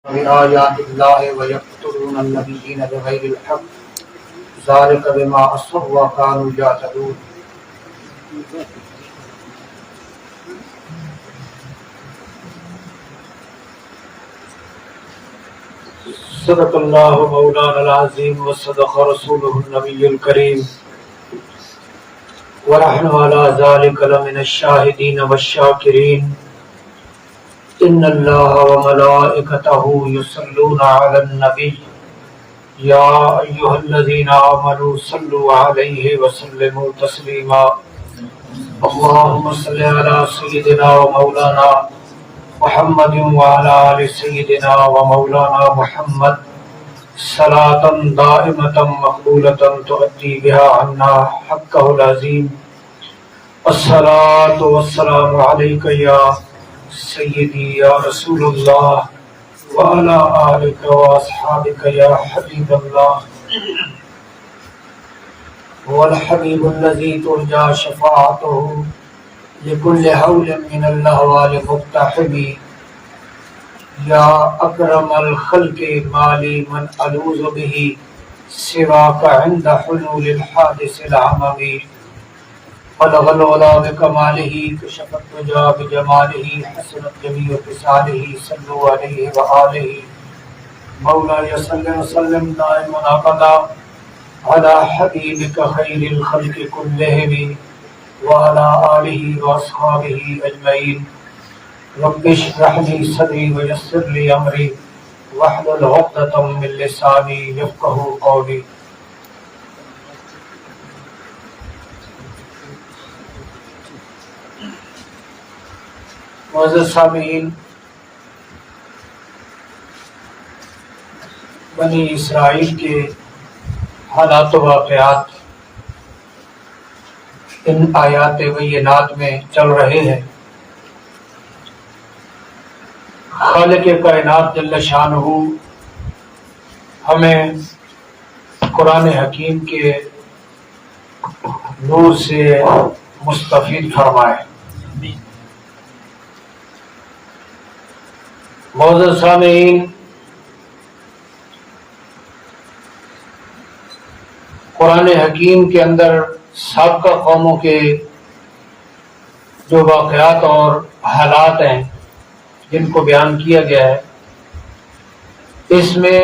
بآيات الله ويقتلون النبيين بغير الحق ذلك بما عصوا وكانوا يعتدون. صدق الله مولانا العظيم وصدق رسوله النبي الكريم ونحن على ذلك لمن الشاهدين والشاكرين. إن الله وملائكته يصلون على النبي يا أيها الذين آمنوا صلوا عليه وسلموا تسليما. اللهم صل على سيدنا ومولانا محمد وعلى آل سيدنا ومولانا محمد صلاة دائمة مقبولة تؤدي بها عنا حقه العظيم. الصلاة والسلام عليك يا سیدی یا رسول اللہ وعلی آلک واصحابک یا حبیب اللہ. هو الحبیب الذی ترجى شفاعته لكل حول من الاحوال مقتحم. یا اکرم الخلق مالی من الوذ به سواک عند حلول الحادث العممی. بلغ العلا بکمالہ کشف الدجی بجمالہ حسنت جمیع خصالہ صلوا علیہ وآلہ. مولاي صل وسلم دائما ابدا على حبیبک خیر الخلق كلهم وعلى آلہ واصحابہ اجمعین. رب اشرح لي صدری ويسر لي امری واحلل عقدۃ من لسانی یفقهوا قولی. معزز سامعین، بنی اسرائیل کے حالات و واقعات ان آیات بینات میں چل رہے ہیں. خالق کائنات جل شانہ ہمیں قرآن حکیم کے نور سے مستفید فرمائے. معزز سامعین، قرآن حکیم کے اندر سابقہ قوموں کے جو واقعات اور حالات ہیں جن کو بیان کیا گیا ہے، اس میں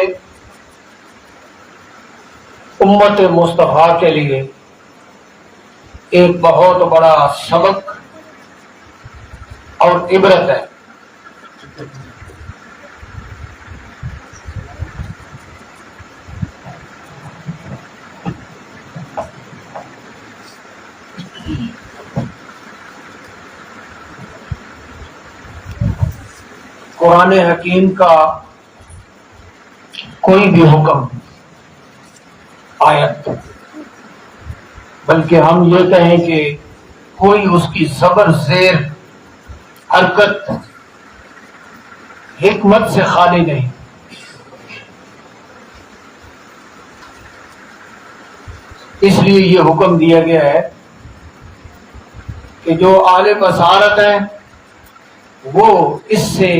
امت مصطفیٰ کے لیے ایک بہت بڑا سبق اور عبرت ہے. قرآن حکیم کا کوئی بھی حکم، آیت، بلکہ ہم یہ کہیں کہ کوئی اس کی زبر زیر حرکت حکمت سے خالی نہیں. اس لیے یہ حکم دیا گیا ہے کہ جو اہل بصارت ہیں وہ اس سے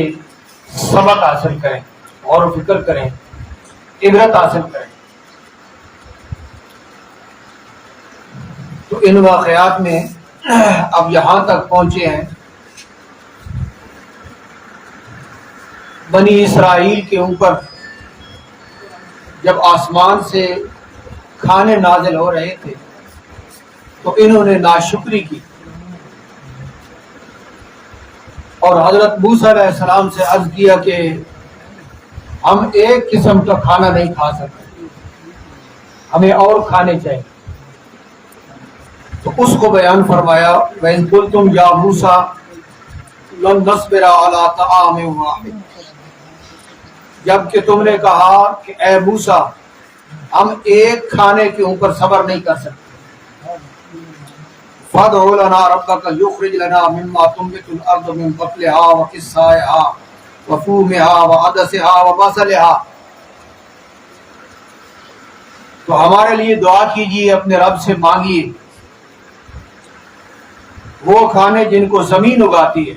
سبق حاصل کریں، غور و فکر کریں، عبرت حاصل کریں. تو ان واقعات میں اب یہاں تک پہنچے ہیں بنی اسرائیل کے اوپر جب آسمان سے کھانے نازل ہو رہے تھے تو انہوں نے ناشکری کی اور حضرت موسیٰ علیہ السلام سے عرض کیا کہ ہم ایک قسم کا کھانا نہیں کھا سکتے، ہمیں اور کھانے چاہیے. تو اس کو بیان فرمایا وَإِذْ قُلْتُمْ يَا مُوسَىٰ لَن نَصْبِرَ عَلَىٰ طَعَامٍ وَاحِدٍ. جب کہ تم نے کہا کہ اے موسیٰ ہم ایک کھانے کے اوپر صبر نہیں کر سکتے. فَادْعُ لَنَا رَبَّكَ يُخْرِجْ لَنَا مِمَّا تُنبِتُ الْأَرْضُ مِنْ بَقْلِهَا وَقِثَّائِهَا وَفُومِهَا وَعَدَسِهَا وَبَصَلِهَا. تو ہمارے لیے دعا کیجیے، اپنے رب سے مانگیے وہ کھانے جن کو زمین اگاتی ہے،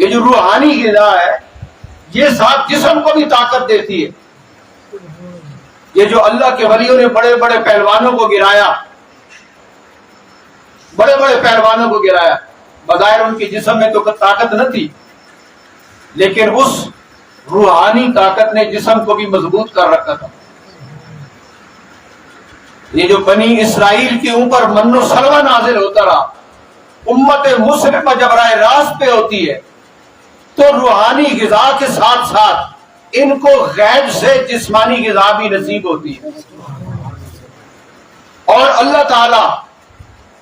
یہ جو روحانی غذا ہے یہ ساتھ جسم کو بھی طاقت دیتی ہے. یہ جو اللہ کے ولیوں نے بڑے بڑے پہلوانوں کو گرایا، بڑے بڑے پہلوانوں کو گرایا، بظاہر ان کے جسم میں تو طاقت نہ تھی، لیکن اس روحانی طاقت نے جسم کو بھی مضبوط کر رکھا تھا. یہ جو بنی اسرائیل کے اوپر من و سلوہ نازل ہوتا رہا، امت مسلمہ جب راہ راست پہ ہوتی ہے تو روحانی غذا کے ساتھ ساتھ ان کو غیب سے جسمانی غذا بھی نصیب ہوتی ہے. اور اللہ تعالی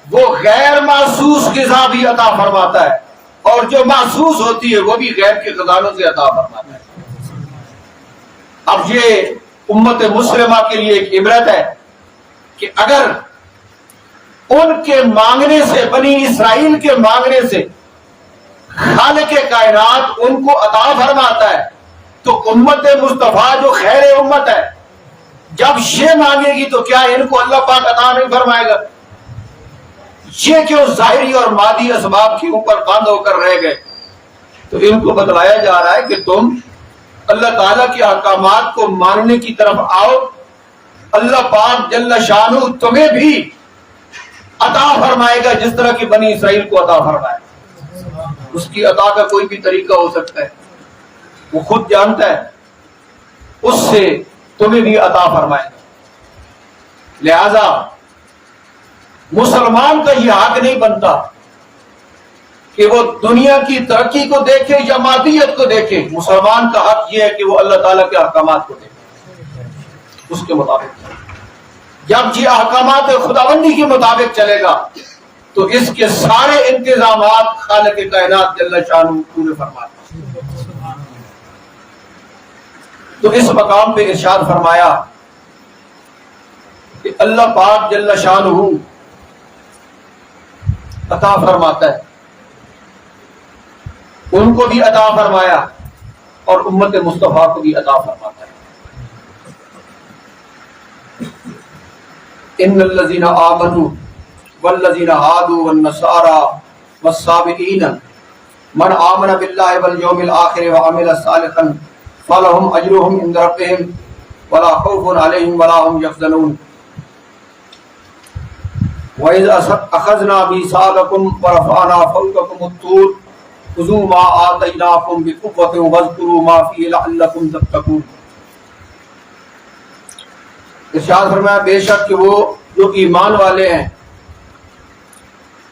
وہ غیر محسوس غذا بھی عطا فرماتا ہے، اور جو محسوس ہوتی ہے وہ بھی غیب کے خزانوں سے عطا فرماتا ہے. اب یہ امت مسلمہ کے لیے ایک عبرت ہے کہ اگر ان کے مانگنے سے، بنی اسرائیل کے مانگنے سے خالق کائنات ان کو عطا فرماتا ہے، تو امت مصطفیٰ جو خیر امت ہے جب یہ مانگے گی تو کیا ان کو اللہ پاک عطا نہیں فرمائے گا؟ یہ کیوں ظاہری اور مادی اسباب کے اوپر بند ہو کر رہ گئے؟ تو ان کو بتلایا جا رہا ہے کہ تم اللہ تعالیٰ کے احکامات کو ماننے کی طرف آؤ، اللہ پاک جل شانہ تمہیں بھی عطا فرمائے گا جس طرح کی بنی اسرائیل کو عطا فرمائے. اس کی عطا کا کوئی بھی طریقہ ہو سکتا ہے، وہ خود جانتا ہے، اس سے تمہیں بھی عطا فرمائے گا. لہذا مسلمان کا یہ حق نہیں بنتا کہ وہ دنیا کی ترقی کو دیکھے یا مادیت کو دیکھے. مسلمان کا حق یہ ہے کہ وہ اللہ تعالیٰ کے احکامات کو دیکھے، اس کے مطابق. جب یہ احکامات خداوندی کے مطابق چلے گا تو اس کے سارے انتظامات خالق کائنات جل شانہ پورے فرماتے ہیں. تو اس مقام پہ ارشاد فرمایا کہ اللہ پاک جل شانہ عطا فرماتا ہے، ان کو بھی عطا فرمایا اور امت مصطفیٰ کو بھی عطا فرماتا ہے. ان الذين آمنوا والذين هادوا والنصارى والصابئين من آمن بالله واليوم الآخر وعمل صالحا فلهم أجرهم عند ربهم ولا خوف عليهم ولا هم يحزنون. وإذ أخذنا ميثاقكم ورفعنا فوقكم الطور خذوا ما آتيناكم بقوة واذكروا ما فيه لعلكم تتقون. ارشاد فرمایا بے شک کہ وہ جو ایمان والے ہیں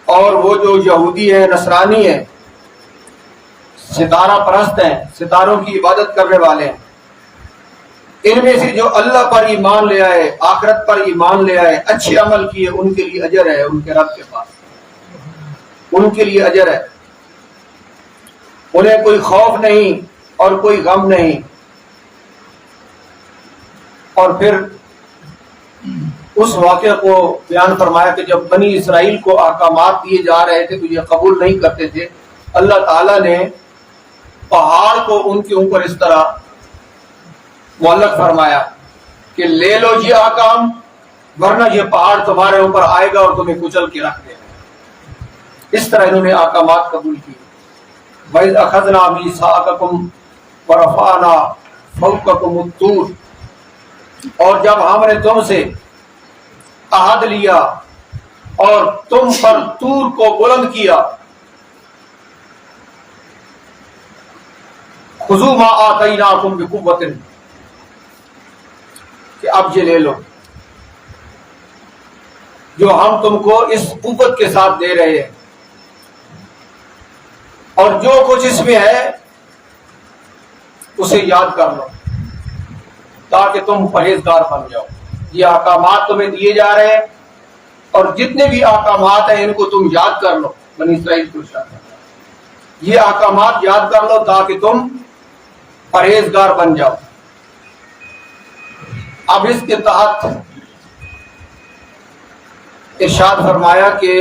اور وہ جو یہودی ہیں، نصرانی ہیں، ستارہ پرست ہیں، ستاروں کی عبادت کرنے والے ہیں، ان میں سے جو اللہ پر ایمان لے آئے، آخرت پر ایمان لے آئے، اچھے عمل کیے، ان کے لیے اجر ہے ان کے رب کے پاس، ان کے لیے اجر ہے. انہیں کوئی خوف نہیں اور کوئی غم نہیں. اور پھر اس واقعہ کو بیان فرمایا کہ جب بنی اسرائیل کو احکامات دیے جا رہے تھے تو یہ قبول نہیں کرتے تھے. اللہ تعالیٰ نے پہاڑ کو ان کے اوپر اس طرح معلق فرمایا کہ لے لو یہ احکام ورنہ یہ پہاڑ تمہارے اوپر آئے گا اور تمہیں کچل کے رکھ دے گا. اس طرح انہوں نے احکامات قبول کیے. وَإِذْ أَخَذْنَا مِيثَاقَكُمْ وَرَفَعْنَا فَوْقَكُمُ الطُّورَ، اور جب ہم نے تم سے عہد لیا اور تم پر طور کو بلند کیا، خذوا ما آتیناکم بقوۃ، کہ اب یہ لے لو جو ہم تم کو اس قوت کے ساتھ دے رہے ہیں، اور جو کچھ اس میں ہے اسے یاد کر لو تاکہ تم پرہیزگار بن جاؤ. یہ احکامات تمہیں دیے جا رہے ہیں اور جتنے بھی احکامات ہیں ان کو تم یاد کر لو. بنی اسرائیل کو یہ احکامات یاد کر لو تاکہ تم پرہیزگار بن جاؤ. اب اس کے تحت ارشاد فرمایا کہ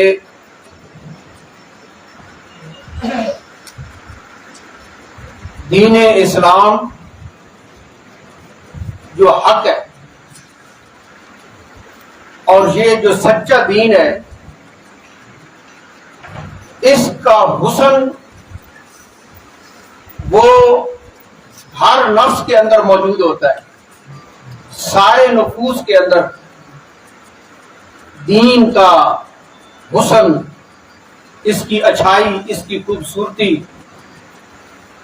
دین اسلام جو حق ہے اور یہ جو سچا دین ہے، اس کا حسن وہ ہر نفس کے اندر موجود ہوتا ہے، سارے نفوس کے اندر دین کا حسن، اس کی اچھائی، اس کی خوبصورتی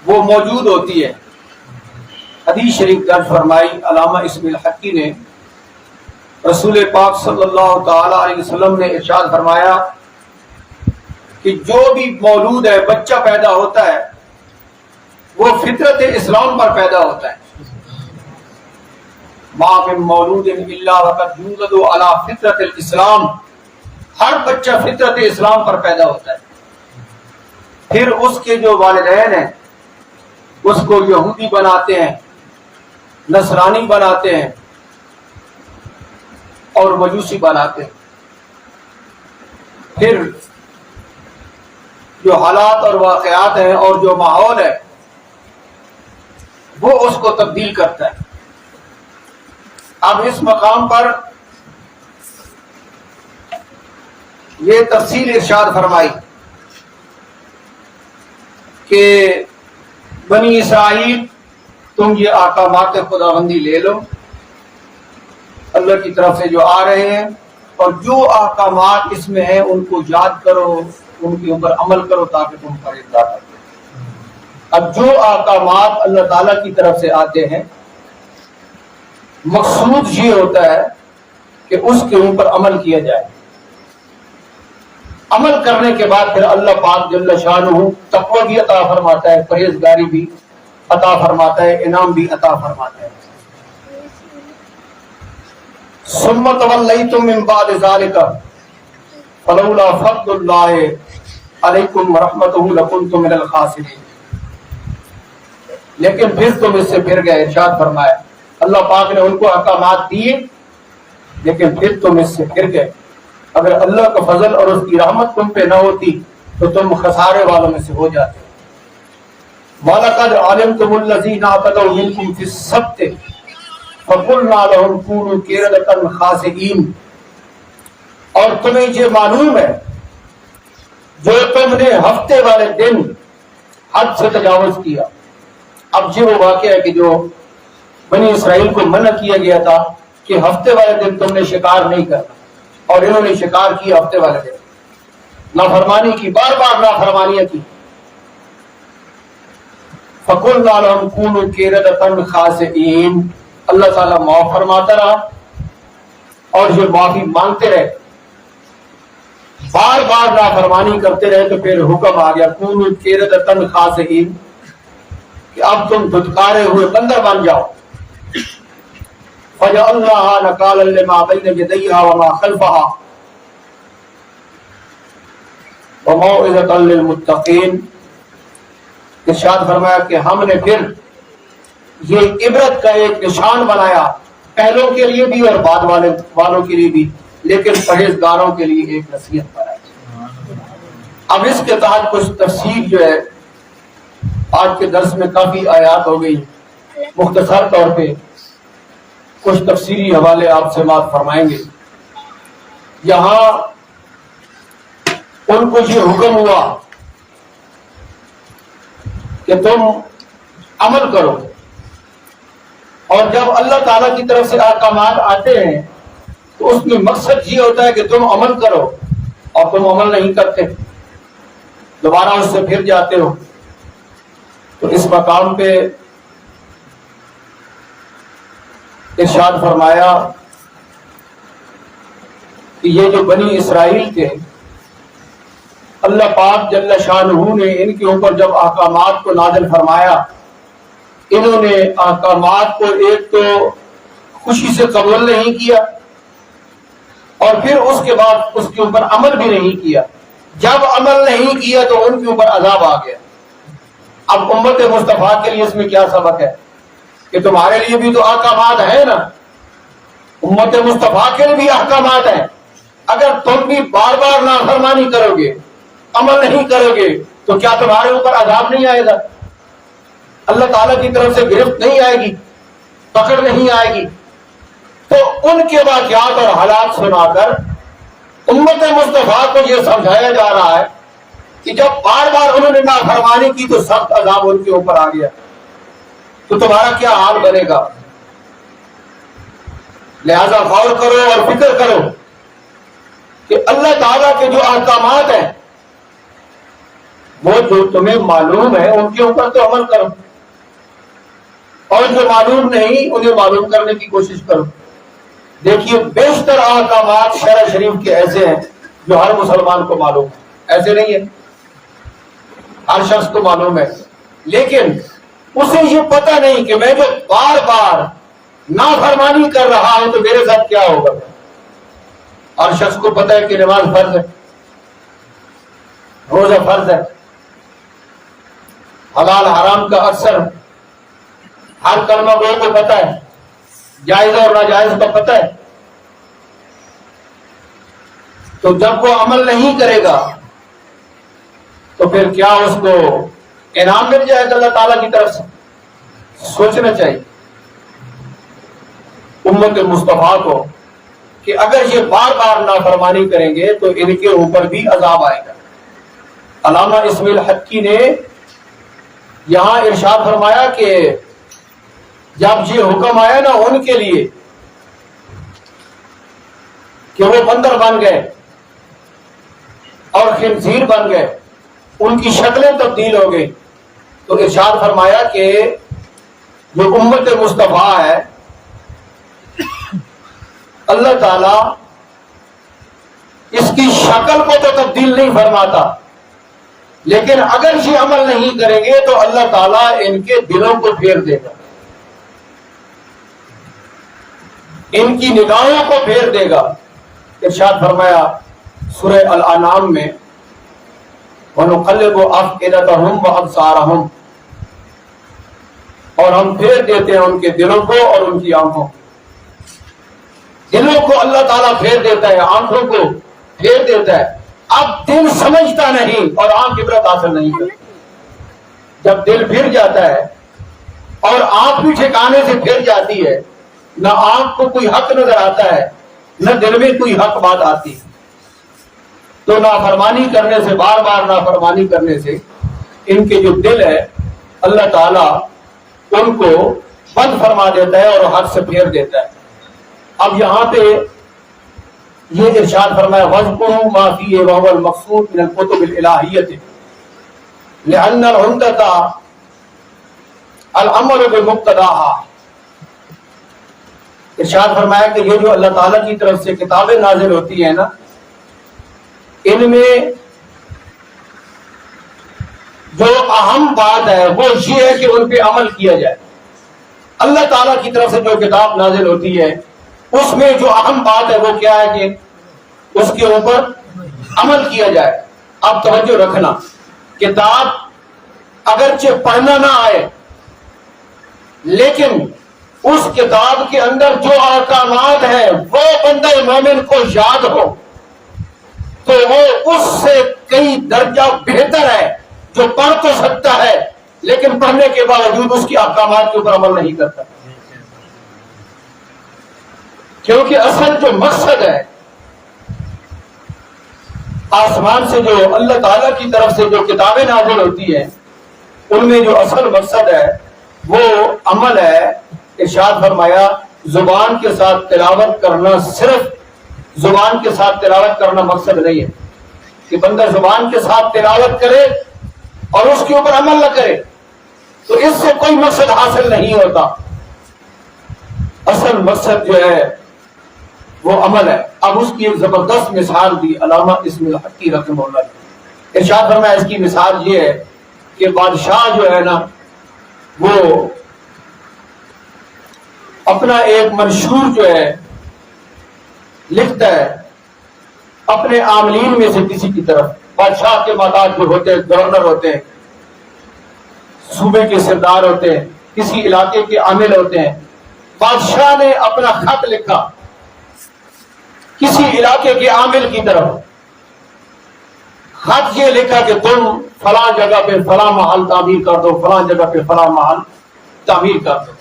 وہ موجود ہوتی ہے۔ حدیث شریف درج فرمائی علامہ اسم الحقی نے، رسول پاک صلی اللہ تعالی علیہ وسلم نے ارشاد فرمایا کہ جو بھی مولود ہے، بچہ پیدا ہوتا ہے، وہ فطرت اسلام پر پیدا ہوتا ہے۔ ما من مولود الا وقد یولد علی فطرت الاسلام، ہر بچہ فطرت اسلام پر پیدا ہوتا ہے۔ پھر اس کے جو والدین ہیں اس کو یہودی بناتے ہیں، نصرانی بناتے ہیں اور مجوسی بناتے ہیں۔ پھر جو حالات اور واقعات ہیں اور جو ماحول ہے وہ اس کو تبدیل کرتا ہے۔ اب اس مقام پر یہ تفصیل ارشاد فرمائی کہ بنی اسرائیل تم یہ احکامات خداوندی لے لو اللہ کی طرف سے جو آ رہے ہیں، اور جو احکامات اس میں ہیں ان کو یاد کرو، ان کے اوپر عمل کرو تاکہ تم پرہیزگار بنو۔ اب جو احکامات اللہ تعالیٰ کی طرف سے آتے ہیں، مقصود یہ ہوتا ہے کہ اس کے اوپر عمل کیا جائے۔ عمل کرنے کے بعد پھر اللہ پاک جل شانہ تقوی بھی عطا فرماتا ہے، پرہیزگاری بھی عطا فرماتا ہے، انعام بھی عطا فرماتا ہے۔ ثم تولیتم من بعد ذلک فلولا فضل اللہ علیکم ورحمتہ لکنتم من الخاسرین۔ لیکن پھر تم اس سے پھر گئے، ارشاد فرمایا اللہ پاک نے ان کو احکامات دیے لیکن پھر تم اس سے پھر گئے۔ اگر اللہ کا فضل اور اس کی رحمت تم پہ نہ ہوتی تو تم خسارے والوں میں سے ہو جاتے۔ وَلَقَدْ عَلِمْتُمُ الَّذِينَ اعْتَدَوْا مِنْكُمْ فِي السَّبْتِ فَقُلْنَا لَهُمْ كُونُوا قِرَدَةً خَاسِئِينَ۔ اور تمہیں یہ معلوم ہے جو تم نے ہفتے والے دن حد سے تجاوز کیا۔ اب یہ وہ واقعہ ہے کہ جو بنی اسرائیل کو منع کیا گیا تھا کہ ہفتے والے دن تم نے شکار نہیں کرنا، اور انہوں نے شکار کیا ہفتے والے دن، نافرمانی کی، بار بار نافرمانیاں کی۔ فَقُلْنَا لَهُمْ كُونُوا قِرَدَةً خَاسِئِينَ۔ اللہ تعالیٰ معاف فرماتا رہا اور یہ معافی مانگتے رہے، بار بار نافرمانی کرتے رہے تو پھر حکم آ گیا كُونُوا قِرَدَةً خَاسِئِينَ کہ اب تم دھتکارے ہوئے بندر بن جاؤ۔ فَجَعَلْنَاهَا نَكَالًا لِمَا بَيْنَ يَدَيْهَا وَمَا خَلْفَهَا وَمَوْعِظَةً لِلْمُتَّقِينَ۔ ارشاد فرمایا کہ ہم نے پھر یہ عبرت کا ایک نشان بنایا، پہلوں کے لیے بھی اور بعد والوں کے لیے بھی، لیکن پرہیزگاروں کے لیے ایک نصیحت بنائی۔ اب اس کے تحت کچھ تفصیل جو ہے، آج کے درس میں کافی آیات ہو گئی، مختصر طور پہ کچھ تفصیلی حوالے آپ سے بات فرمائیں گے۔ یہاں ان کو یہ حکم ہوا کہ تم عمل کرو، اور جب اللہ تعالیٰ کی طرف سے احکامات آتے ہیں تو اس میں مقصد یہ ہوتا ہے کہ تم عمل کرو، اور تم عمل نہیں کرتے، دوبارہ اس سے پھر جاتے ہو۔ تو اس مقام پہ ارشاد فرمایا کہ یہ جو بنی اسرائیل تھے، اللہ پاک جل شانہ نے ان کے اوپر جب احکامات کو نازل فرمایا، انہوں نے احکامات کو ایک تو خوشی سے قبول نہیں کیا، اور پھر اس کے بعد اس کے اوپر عمل بھی نہیں کیا۔ جب عمل نہیں کیا تو ان کے اوپر عذاب آ گیا۔ اب امت مصطفیٰ کے لیے اس میں کیا سبق ہے کہ تمہارے لیے بھی تو احکامات ہیں نا، امت مصطفیٰ کے لیے بھی احکامات ہیں۔ اگر تم بھی بار بار نافرمانی کرو گے، عمل نہیں کرو گے، تو کیا تمہارے اوپر عذاب نہیں آئے گا؟ اللہ تعالیٰ کی طرف سے گرفت نہیں آئے گی، پکڑ نہیں آئے گی؟ تو ان کے واقعات اور حالات سنا کر امت مصطفیٰ کو یہ سمجھایا جا رہا ہے کہ جب بار بار انہوں نے نافرمانی کی تو سخت عذاب ان کے اوپر آ گیا، تو تمہارا کیا حال بنے گا؟ لہذا غور کرو اور فکر کرو کہ اللہ تعالیٰ کے جو احکامات ہیں وہ جو تمہیں معلوم ہے ان کے اوپر تو عمل کرو، اور جو معلوم نہیں انہیں معلوم کرنے کی کوشش کرو۔ دیکھیے بیشتر احکامات شرع شریف کے ایسے ہیں جو ہر مسلمان کو معلوم ہے، ایسے نہیں ہے، ہر شخص کو معلوم ہے، لیکن اسے یہ پتہ نہیں کہ میں جو بار بار نافرمانی کر رہا ہوں تو میرے ساتھ کیا ہوگا۔ ہر شخص کو پتہ ہے کہ نماز فرض ہے، روزہ فرض ہے، حلال حرام کا اکثر ہر کلمہ گو کو پتہ ہے، جائز اور ناجائز کا پتہ ہے، تو جب وہ عمل نہیں کرے گا تو پھر کیا اس کو انعام مل جائے گا اللہ تعالیٰ کی طرف سے؟ سوچنا چاہیے امت مصطفیٰ کو کہ اگر یہ بار بار نافرمانی کریں گے تو ان کے اوپر بھی عذاب آئے گا۔ علامہ اسماعیل حقی نے یہاں ارشاد فرمایا کہ جب یہ حکم آیا نا ان کے لیے کہ وہ بندر بن گئے اور خنزیر بن گئے، ان کی شکلیں تبدیل ہو گئی، تو ارشاد فرمایا کہ جو امت مصطفیٰ ہے اللہ تعالی اس کی شکل کو تو تبدیل نہیں فرماتا، لیکن اگر یہ عمل نہیں کریں گے تو اللہ تعالیٰ ان کے دلوں کو پھیر دے گا، ان کی نگاہوں کو پھیر دے گا۔ ارشاد فرمایا سورہ الانعام میں وَنُقَلِّبُ أَفْئِدَتَهُمْ وَأَبْصَارَهُمْ، اور ہم پھیر دیتے ہیں ان کے دلوں کو اور ان کی آنکھوں کو۔ دلوں کو اللہ تعالیٰ پھیر دیتا ہے، آنکھوں کو پھیر دیتا ہے، اب دل سمجھتا نہیں اور آنکھ عبرت حاصل نہیں کرتی۔ جب دل پھر جاتا ہے اور آنکھ بھی ٹھکانے سے پھر جاتی ہے، نہ آنکھ کو کوئی حق نظر آتا ہے نہ دل میں کوئی حق بات آتی، تو نافرمانی کرنے سے، بار بار نافرمانی کرنے سے ان کے جو دل ہے اللہ تعالیٰ ان کو بند فرما دیتا ہے اور حق سے پھیر دیتا ہے۔ اب یہاں پہ یہ ارشاد فرمایا وَاذْكُرُوا مَا فِيهِ وَهُوَ الْمَقْصُودُ مِنَ الْكُتُبِ الْإِلَٰهِيَّةِ لِأَنَّ الْعُمْدَةَ الْعَمَلُ بِمُقْتَضَاهَا۔ ارشاد فرمایا کہ یہ جو اللہ تعالیٰ کی طرف سے کتابیں نازل ہوتی ہیں نا، ان میں جو اہم بات ہے وہ یہ ہے کہ ان پہ عمل کیا جائے۔ اللہ تعالیٰ کی طرف سے جو کتاب نازل ہوتی ہے اس میں جو اہم بات ہے وہ کیا ہے کہ اس کے اوپر عمل کیا جائے۔ اب توجہ رکھنا، کتاب اگرچہ پڑھنا نہ آئے لیکن اس کتاب کے اندر جو احکامات ہیں وہ بندہ مومن کو یاد ہو تو وہ اس سے کئی درجہ بہتر ہے جو پڑھ تو سکتا ہے لیکن پڑھنے کے باوجود اس کی احکامات کے اوپر عمل نہیں کرتا، کیونکہ اصل جو مقصد ہے آسمان سے جو اللہ تعالیٰ کی طرف سے جو کتابیں نازل ہوتی ہیں ان میں جو اصل مقصد ہے وہ عمل ہے۔ ارشاد فرمایا زبان کے ساتھ تلاوت کرنا، صرف زبان کے ساتھ تلاوت کرنا مقصد نہیں ہے کہ بندہ زبان کے ساتھ تلاوت کرے اور اس کے اوپر عمل نہ کرے، تو اس سے کوئی مقصد حاصل نہیں ہوتا۔ اصل مقصد جو ہے وہ عمل ہے۔ اب اس کی ایک زبردست مثال دی علامہ اسماعیل حقی رحمہ اللہ نے۔ ارشاد فرمایا اس کی مثال یہ ہے کہ بادشاہ جو ہے نا وہ اپنا ایک منشور جو ہے لکھتا ہے اپنے عاملین میں سے کسی کی طرف۔ بادشاہ کے محتاج جو ہوتے ہیں، گورنر ہوتے ہیں، صوبے کے سردار ہوتے ہیں، کسی علاقے کے عامل ہوتے ہیں۔ بادشاہ نے اپنا خط لکھا کسی علاقے کے عامل کی طرف، خط یہ لکھا کہ تم فلاں جگہ پہ فلاں محل تعمیر کر دو، فلاں جگہ پہ فلاں محل تعمیر کر دو۔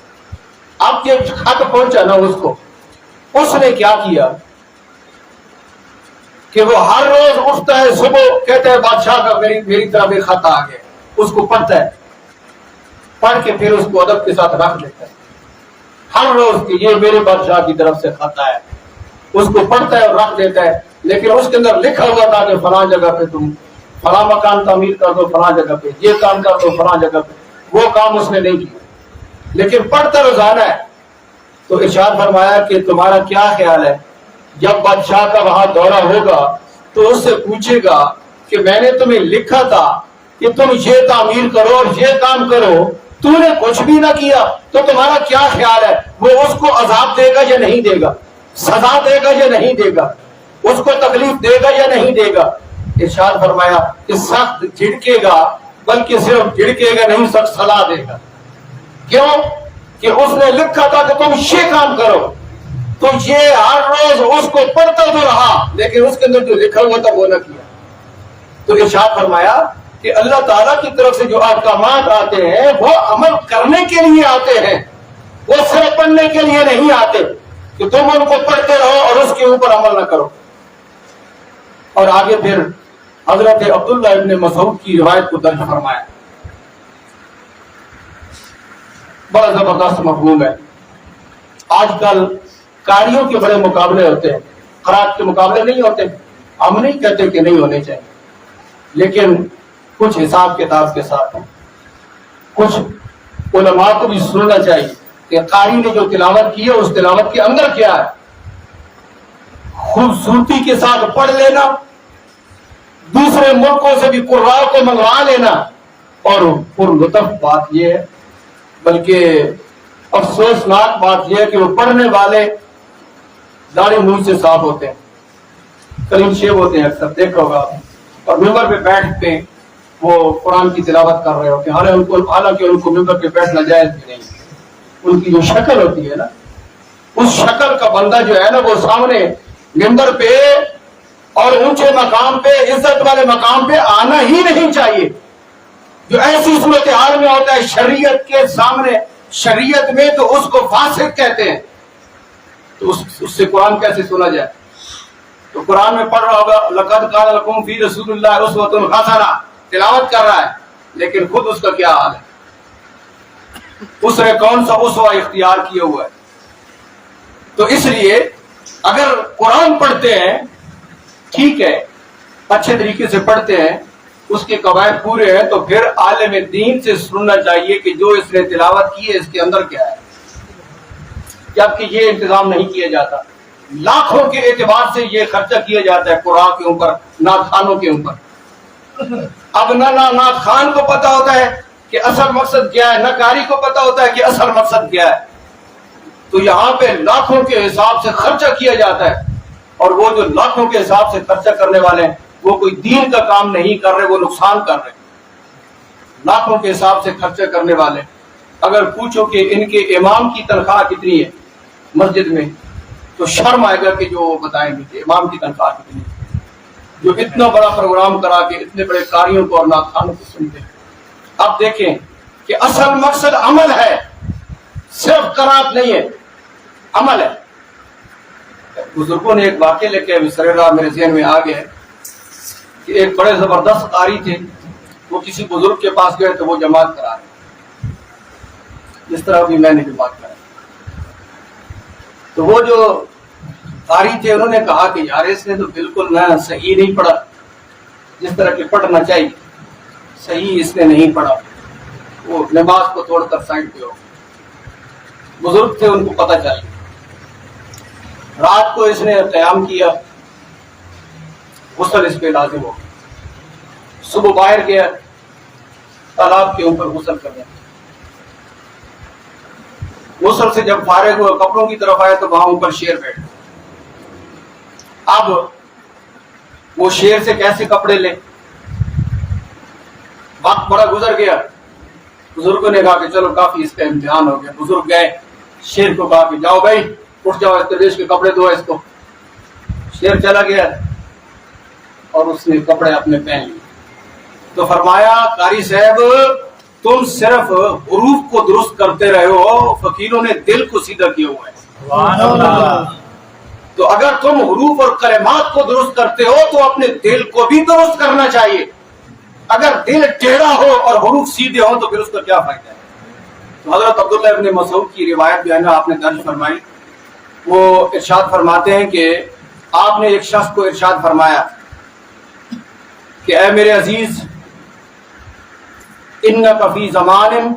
اب یہ خط پہنچا نا اس کو، اس نے کیا کیا، کہ وہ ہر روز اٹھتا ہے صبح، کہتا ہے بادشاہ کا میری طرف ایک خط آ گیا، اس کو پڑھتا ہے، پڑھ کے پھر اس کو ادب کے ساتھ رکھ دیتا ہے ہر روز کہ یہ میرے بادشاہ کی طرف سے خط آیا، اس کو پڑھتا ہے اور رکھ دیتا ہے، لیکن اس کے اندر لکھا ہوا تھا کہ فلاں جگہ پہ تم فلاں مکان تعمیر کر دو، فلاں جگہ پہ یہ کام کر دو، فلاں جگہ پہ وہ کام اس نے نہیں کیا، لیکن پڑھتا روزانہ ہے۔ تو ارشاد فرمایا کہ تمہارا کیا خیال ہے جب بادشاہ کا وہاں دورہ ہوگا تو اس سے پوچھے گا کہ میں نے تمہیں لکھا تھا کہ تم یہ تعمیر کرو اور یہ کام کرو، تو نے کچھ بھی نہ کیا، تو تمہارا کیا خیال ہے وہ اس کو عذاب دے گا یا نہیں دے گا، سزا دے گا یا نہیں دے گا، اس کو تکلیف دے گا یا نہیں دے گا؟ ارشاد فرمایا کہ سخت جھڑکے گا، بلکہ صرف جھڑکے گا نہیں، سخت سزا دے گا۔ کیوں؟ کہ اس نے لکھا تھا کہ تم یہ کام کرو، تو یہ ہر روز اس کو پڑھتا تو رہا، لیکن اس کے اندر جو لکھا ہوا تھا وہ نہ کیا۔ تو ارشاد فرمایا کہ اللہ تعالیٰ کی طرف سے جو احکامات آتے ہیں وہ عمل کرنے کے لیے آتے ہیں، وہ صرف پڑھنے کے لیے نہیں آتے کہ تم ان کو پڑھتے رہو اور اس کے اوپر عمل نہ کرو۔ اور آگے پھر حضرت عبداللہ ابن مسعود کی روایت کو درج فرمایا، بڑا زبردست مفہوم ہے۔ آج کل قاریوں کے بڑے مقابلے ہوتے ہیں، قرات کے مقابلے نہیں ہوتے، ہم نہیں کہتے کہ نہیں ہونے چاہیے، لیکن کچھ حساب کتاب کے ساتھ کچھ علماء کو بھی سننا چاہیے کہ قاری نے جو تلاوت کی ہے اس تلاوت کے اندر کیا ہے۔ خوبصورتی کے ساتھ پڑھ لینا، دوسرے ملکوں سے بھی قراء کو منگوا لینا، اور پر لطف بات یہ ہے، بلکہ افسوسناک بات یہ ہے کہ وہ پڑھنے والے داڑھی منہ سے صاف ہوتے ہیں، کلیم شیب ہوتے ہیں، اکثر دیکھا ہوگا، اور ممبر پہ بیٹھ کے وہ قرآن کی تلاوت کر رہے ہوتے ہیں، حالانکہ ان کو ممبر پہ بیٹھنا جائز بھی نہیں۔ ان کی جو شکل ہوتی ہے نا، اس شکل کا بندہ جو ہے نا وہ سامنے ممبر پہ اور اونچے مقام پہ، عزت والے مقام پہ آنا ہی نہیں چاہیے۔ جو ایسی صورتحال میں ہوتا ہے شریعت کے سامنے، شریعت میں تو اس کو فاسق کہتے ہیں، تو اس سے قرآن کیسے سنا جائے؟ تو قرآن میں پڑھ رہا ہوگا لقد کان لکم فی رسول اللہ اسوۃ حسنہ، تلاوت کر رہا ہے، لیکن خود اس کا کیا حال ہے؟ اس نے کون سا اسوہ اختیار کیا ہوا ہے؟ تو اس لیے اگر قرآن پڑھتے ہیں ٹھیک ہے، اچھے طریقے سے پڑھتے ہیں، اس کے قواعد پورے ہیں، تو پھر عالم دین سے سننا چاہیے کہ جو اس نے تلاوت کی ہے اس کے اندر کیا ہے، جبکہ یہ انتظام نہیں کیا جاتا۔ لاکھوں کے اعتبار سے یہ خرچہ کیا جاتا ہے قرآن کے اوپر، نعت خوانوں کے اوپر۔ اب نہ نعت خوان کو پتا ہوتا ہے کہ اصل مقصد کیا ہے، نہ قاری کو پتا ہوتا ہے کہ اصل مقصد کیا ہے، تو یہاں پہ لاکھوں کے حساب سے خرچہ کیا جاتا ہے، اور وہ جو لاکھوں کے حساب سے خرچہ کرنے والے ہیں وہ کوئی دین کا کام نہیں کر رہے، وہ نقصان کر رہے۔ لاکھوں کے حساب سے خرچہ کرنے والے، اگر پوچھو کہ ان کے امام کی تنخواہ کتنی ہے مسجد میں، تو شرم آئے گا کہ جو بتائیں گے کہ امام کی تنخواہ کتنی ہے، جو اتنا بڑا پروگرام کرا کے اتنے بڑے قاریوں کو اور نعت خوانوں کو سنتے ہیں۔ اب دیکھیں کہ اصل مقصد عمل ہے، صرف قرات نہیں ہے، عمل ہے۔ بزرگوں نے ایک واقعہ لکھا ہے، سرے میرے ذہن میں آ گیا ہے کہ ایک بڑے زبردست قاری تھے، وہ کسی بزرگ کے پاس گئے تو وہ جماعت کرا رہے، جس طرح بھی میں نے جماعت کرائی۔ تو وہ جو قاری تھے انہوں نے کہا کہ یار اس نے تو بالکل نہ صحیح نہیں پڑھا، جس طرح کہ پڑھنا چاہیے، صحیح اس نے نہیں پڑھا، وہ نماز کو توڑ کر سائڈ پہ ہو۔ بزرگ تھے، ان کو پتہ چل گیا۔ رات کو اس نے قیام کیا، غسل اس پہ لازم ہو، صبح باہر گیا تالاب کے اوپر غسل کرنے، غسل سے جب فارغ ہوا کپڑوں کی طرف آیا تو وہاں اوپر شیر بیٹھا۔ اب وہ شیر سے کیسے کپڑے لے؟ وقت بڑا گزر گیا، بزرگوں نے کہا کہ چلو کافی اس کا امتحان ہو گیا۔ بزرگ گئے، شیر کو کہا کہ جاؤ بھائی اٹھ جاؤ، اس درویش کے کپڑے دو اس کو۔ شیر چلا گیا اور اس نے کپڑے اپنے پہن لیے۔ تو فرمایا قاری صاحب تم صرف حروف کو درست کرتے رہے ہو، فقیروں نے دل کو سیدھا کیا ہوا ہے۔ تو اگر تم حروف اور کلمات کو درست کرتے ہو تو اپنے دل کو بھی درست کرنا چاہیے. اگر دل ٹیڑھا ہو اور حروف سیدھے ہوں تو پھر اس کا کیا فائدہ ہے؟ تو حضرت عبداللہ ابن مسعود کی روایت جو ہے نا آپ نے درج فرمائی، وہ ارشاد فرماتے ہیں کہ آپ نے ایک شخص کو ارشاد فرمایا کہ اے میرے عزیز، انک فی زمان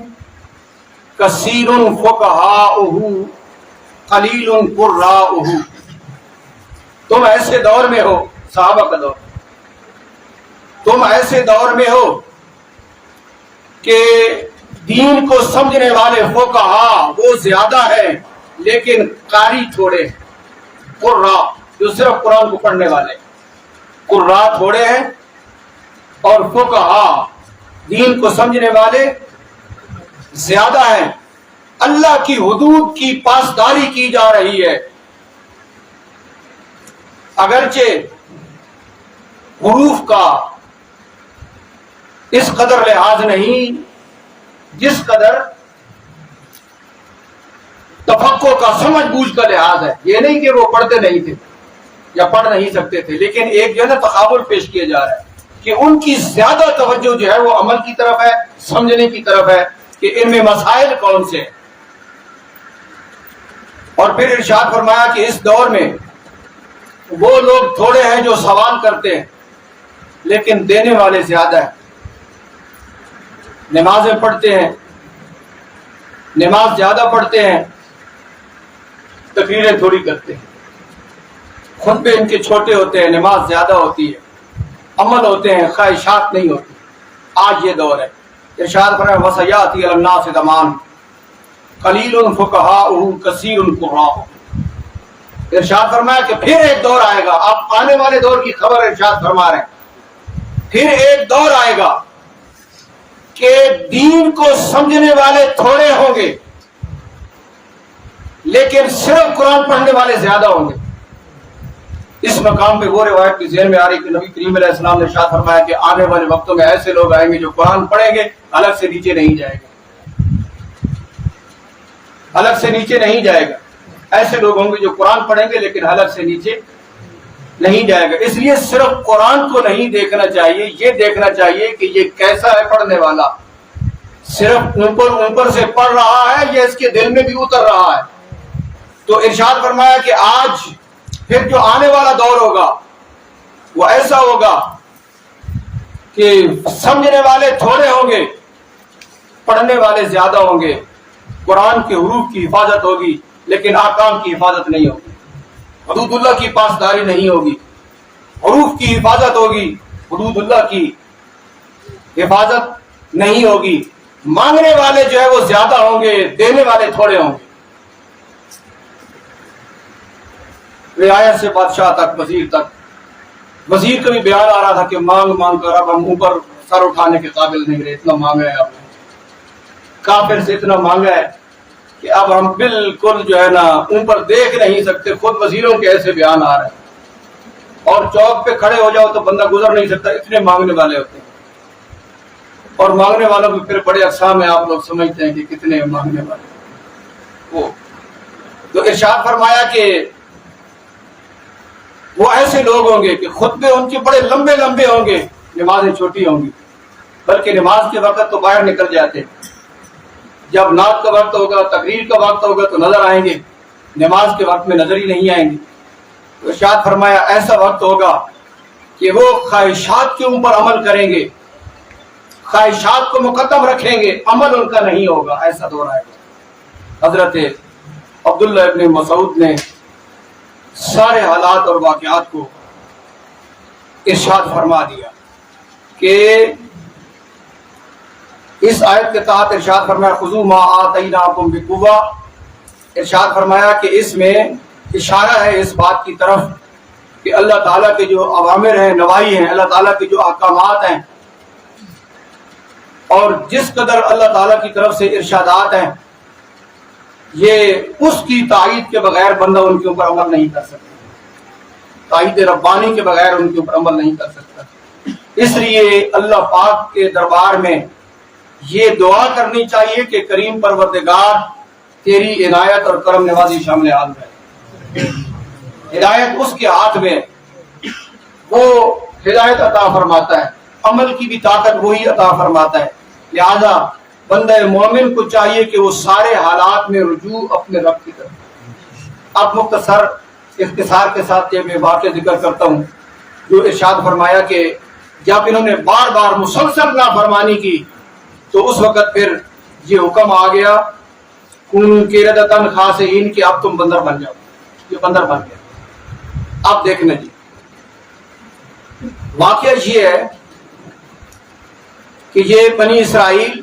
کثیر فقہاؤہ قلیل قراؤہ. تم ایسے دور میں ہو، صحابہ کا دور، تم ایسے دور میں ہو کہ دین کو سمجھنے والے فقہا وہ زیادہ ہیں لیکن قاری تھوڑے. قرا جو صرف قرآن کو پڑھنے والے، قرا تھوڑے ہیں اور فقہا دین کو سمجھنے والے زیادہ ہیں. اللہ کی حدود کی پاسداری کی جا رہی ہے، اگرچہ حروف کا اس قدر لحاظ نہیں جس قدر تفقہ کا، سمجھ بوجھ کا لحاظ ہے. یہ نہیں کہ وہ پڑھتے نہیں تھے یا پڑھ نہیں سکتے تھے، لیکن ایک جو ہے نا تقابل پیش کیا جا رہا ہے کہ ان کی زیادہ توجہ جو ہے وہ عمل کی طرف ہے، سمجھنے کی طرف ہے کہ ان میں مسائل کون سے ہیں. اور پھر ارشاد فرمایا کہ اس دور میں وہ لوگ تھوڑے ہیں جو سوال کرتے ہیں لیکن دینے والے زیادہ ہیں. نمازیں پڑھتے ہیں، نماز زیادہ پڑھتے ہیں، تقریریں تھوڑی کرتے ہیں. خطبے ان کے چھوٹے ہوتے ہیں، نماز زیادہ ہوتی ہے، عمل ہوتے ہیں، خواہشات نہیں ہوتی. آج یہ دور ہے. ارشاد فرمایا وَسَيَأْتِي عَلَى النَّاسِ زَمَانٌ قَلِيلٌ فُقَهَاؤُهُ كَثِيرٌ قُرَّاؤُهُ. ارشاد فرمایا کہ پھر ایک دور آئے گا. آپ آنے والے دور کی خبر ارشاد فرما رہے ہیں. پھر ایک دور آئے گا کہ دین کو سمجھنے والے تھوڑے ہوں گے لیکن صرف قرآن پڑھنے والے زیادہ ہوں گے. اس مقام پہ وہ روایت کی ذہن میں آ رہی کہ نبی کریم علیہ السلام نے ارشاد فرمایا کہ آنے والے وقتوں میں ایسے لوگ آئیں گے جو قرآن پڑھیں گے الگ سے نیچے نہیں جائے گا، الگ سے نیچے نہیں جائے گا. ایسے لوگ ہوں گے جو قرآن پڑھیں گے لیکن الگ سے نیچے نہیں جائے گا. اس لیے صرف قرآن کو نہیں دیکھنا چاہیے، یہ دیکھنا چاہیے کہ یہ کیسا ہے پڑھنے والا. صرف اوپر سے پڑھ رہا ہے یا اس کے دل میں بھی اتر رہا ہے. تو ارشاد فرمایا کہ آج پھر جو آنے والا دور ہوگا وہ ایسا ہوگا کہ سمجھنے والے تھوڑے ہوں گے، پڑھنے والے زیادہ ہوں گے. قرآن کے حروف کی حفاظت ہوگی لیکن احکام کی حفاظت نہیں ہوگی. حدود اللہ کی پاسداری نہیں ہوگی. حروف کی حفاظت ہوگی، حدود اللہ کی حفاظت نہیں ہوگی. مانگنے والے جو ہے وہ زیادہ ہوں گے، دینے والے تھوڑے ہوں گے. رعایت سے بادشاہ تک، وزیر تک. وزیر کا بھی بیان آ رہا تھا کہ مانگ مانگ کر اب ہم اوپر سر اٹھانے کے قابل نہیں رہے، اتنا مانگا ہے آپ نے. کافر سے اتنا مانگا ہے کہ اب ہم بالکل جو ہے نا اوپر دیکھ نہیں سکتے. خود وزیروں کے ایسے بیان آ رہے ہیں. اور چوک پہ کھڑے ہو جاؤ تو بندہ گزر نہیں سکتا، اتنے مانگنے والے ہوتے ہیں. اور مانگنے والوں کے پھر بڑے اقسام ہیں، آپ لوگ سمجھتے ہیں کہ کتنے مانگنے والے. وہ تو ارشاد فرمایا کہ وہ ایسے لوگ ہوں گے کہ خطبے ان کے بڑے لمبے لمبے ہوں گے، نمازیں چھوٹی ہوں گی. بلکہ نماز کے وقت تو باہر نکل جاتے ہیں. جب نعت کا وقت ہوگا، تقریر کا وقت ہوگا تو نظر آئیں گے، نماز کے وقت میں نظر ہی نہیں آئیں گے. تو ارشاد فرمایا ایسا وقت ہوگا کہ وہ خواہشات کے اوپر عمل کریں گے، خواہشات کو مقدم رکھیں گے، عمل ان کا نہیں ہوگا. ایسا دور آئے گا. حضرت عبداللہ ابن مسعود نے سارے حالات اور واقعات کو ارشاد فرما دیا کہ اس آیت کے تحت ارشاد فرمایا خذوا ما آتیناکم بقوہ. ارشاد فرمایا کہ اس میں اشارہ ہے اس بات کی طرف کہ اللہ تعالیٰ کے جو اوامر ہیں، نواہی ہیں، اللہ تعالیٰ کے جو احکامات ہیں اور جس قدر اللہ تعالیٰ کی طرف سے ارشادات ہیں، یہ اس کی تائید کے بغیر بندہ ان کے اوپر عمل نہیں کر سکتا. تائید ربانی کے بغیر ان کے اوپر عمل نہیں کر سکتا. اس لیے اللہ پاک کے دربار میں یہ دعا کرنی چاہیے کہ کریم پروردگار تیری عنایت اور کرم نوازی شامل حال ہے. ہدایت اس کے ہاتھ میں، وہ ہدایت عطا فرماتا ہے، عمل کی بھی طاقت وہی عطا فرماتا ہے۔ لہذا بندہ مومن کو چاہیے کہ وہ سارے حالات میں رجوع اپنے رب کی طرف۔ اب مختصر اختصار کے ساتھ یہ میں واقعہ ذکر کرتا ہوں جو ارشاد فرمایا کہ جب انہوں نے بار بار مسلسل نافرمانی کی تو اس وقت پھر یہ حکم آ گیا کن قردۃ خاسئین کہ اب تم بندر بن جاؤ۔ یہ بندر بن گیا۔ اب دیکھنا جی واقعہ یہ ہے کہ یہ بنی اسرائیل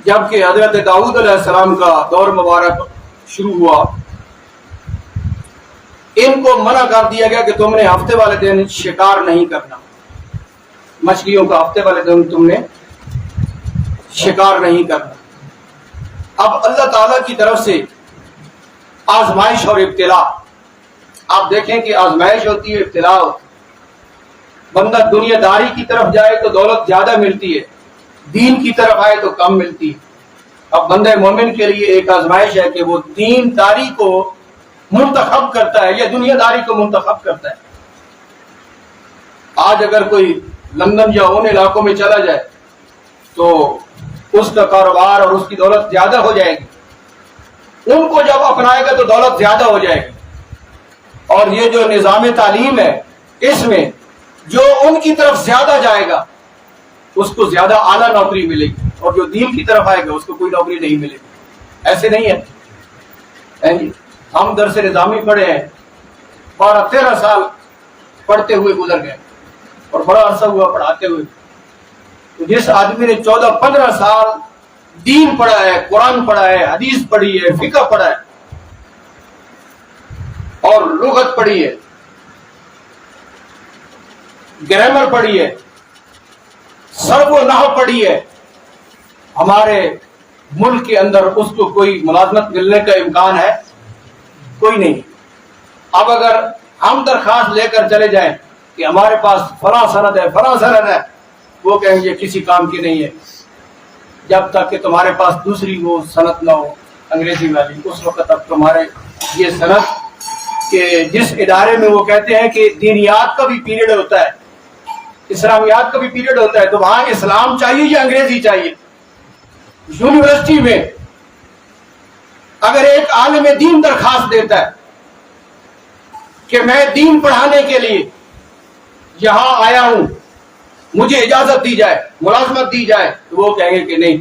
جب کہ حضرت داؤد علیہ السلام کا دور مبارک شروع ہوا، ان کو منع کر دیا گیا کہ تم نے ہفتے والے دن شکار نہیں کرنا، مچھلیوں کا ہفتے والے دن تم نے شکار نہیں کرنا۔ اب اللہ تعالی کی طرف سے آزمائش اور ابتلا، آپ دیکھیں کہ آزمائش ہوتی ہے، ابتلا ہوتی ہے۔ بندہ دنیا داری کی طرف جائے تو دولت زیادہ ملتی ہے، دین کی طرف آئے تو کم ملتی ہے۔ اب بندہ مومن کے لیے ایک آزمائش ہے کہ وہ دین داری کو منتخب کرتا ہے یا دنیا داری کو منتخب کرتا ہے۔ آج اگر کوئی لندن یا ان علاقوں میں چلا جائے تو اس کا کاروبار اور اس کی دولت زیادہ ہو جائے گی، ان کو جب اپنائے گا تو دولت زیادہ ہو جائے گی۔ اور یہ جو نظام تعلیم ہے اس میں جو ان کی طرف زیادہ جائے گا اس کو زیادہ اعلیٰ نوکری ملے گی، اور جو دین کی طرف آئے گا اس کو کوئی نوکری نہیں ملے گی۔ ایسے نہیں ہے جی؟ ہم درس نظامی پڑھے ہیں، 12-13 سال پڑھتے ہوئے گزر گئے اور بڑا عرصہ ہوا پڑھاتے ہوئے۔ تو جس آدمی نے 14-15 سال دین پڑھا ہے، قرآن پڑھا ہے، حدیث پڑھی ہے، فقہ پڑھا ہے اور لغت پڑھی ہے، گرامر پڑھی ہے، صرف و نحو پڑھی ہے، ہمارے ملک کے اندر اس کو کوئی ملازمت ملنے کا امکان ہے؟ کوئی نہیں۔ اب اگر ہم درخواست لے کر چلے جائیں کہ ہمارے پاس فلاں سند ہے، فلاں سند ہے، وہ کہیں گے کسی کام کی نہیں ہے جب تک کہ تمہارے پاس دوسری وہ سند نہ ہو انگریزی والی۔ اس وقت تک تمہارے یہ سند کہ جس ادارے میں وہ کہتے ہیں کہ دینیات کا بھی پیریڈ ہوتا ہے، اسلامیات کا بھی پیریڈ ہوتا ہے، تو وہاں اسلام چاہیے یا انگریزی چاہیے؟ یونیورسٹی میں اگر ایک عالم دین درخواست دیتا ہے کہ میں دین پڑھانے کے لیے یہاں آیا ہوں، مجھے اجازت دی جائے، ملازمت دی جائے، تو وہ کہیں گے کہ نہیں،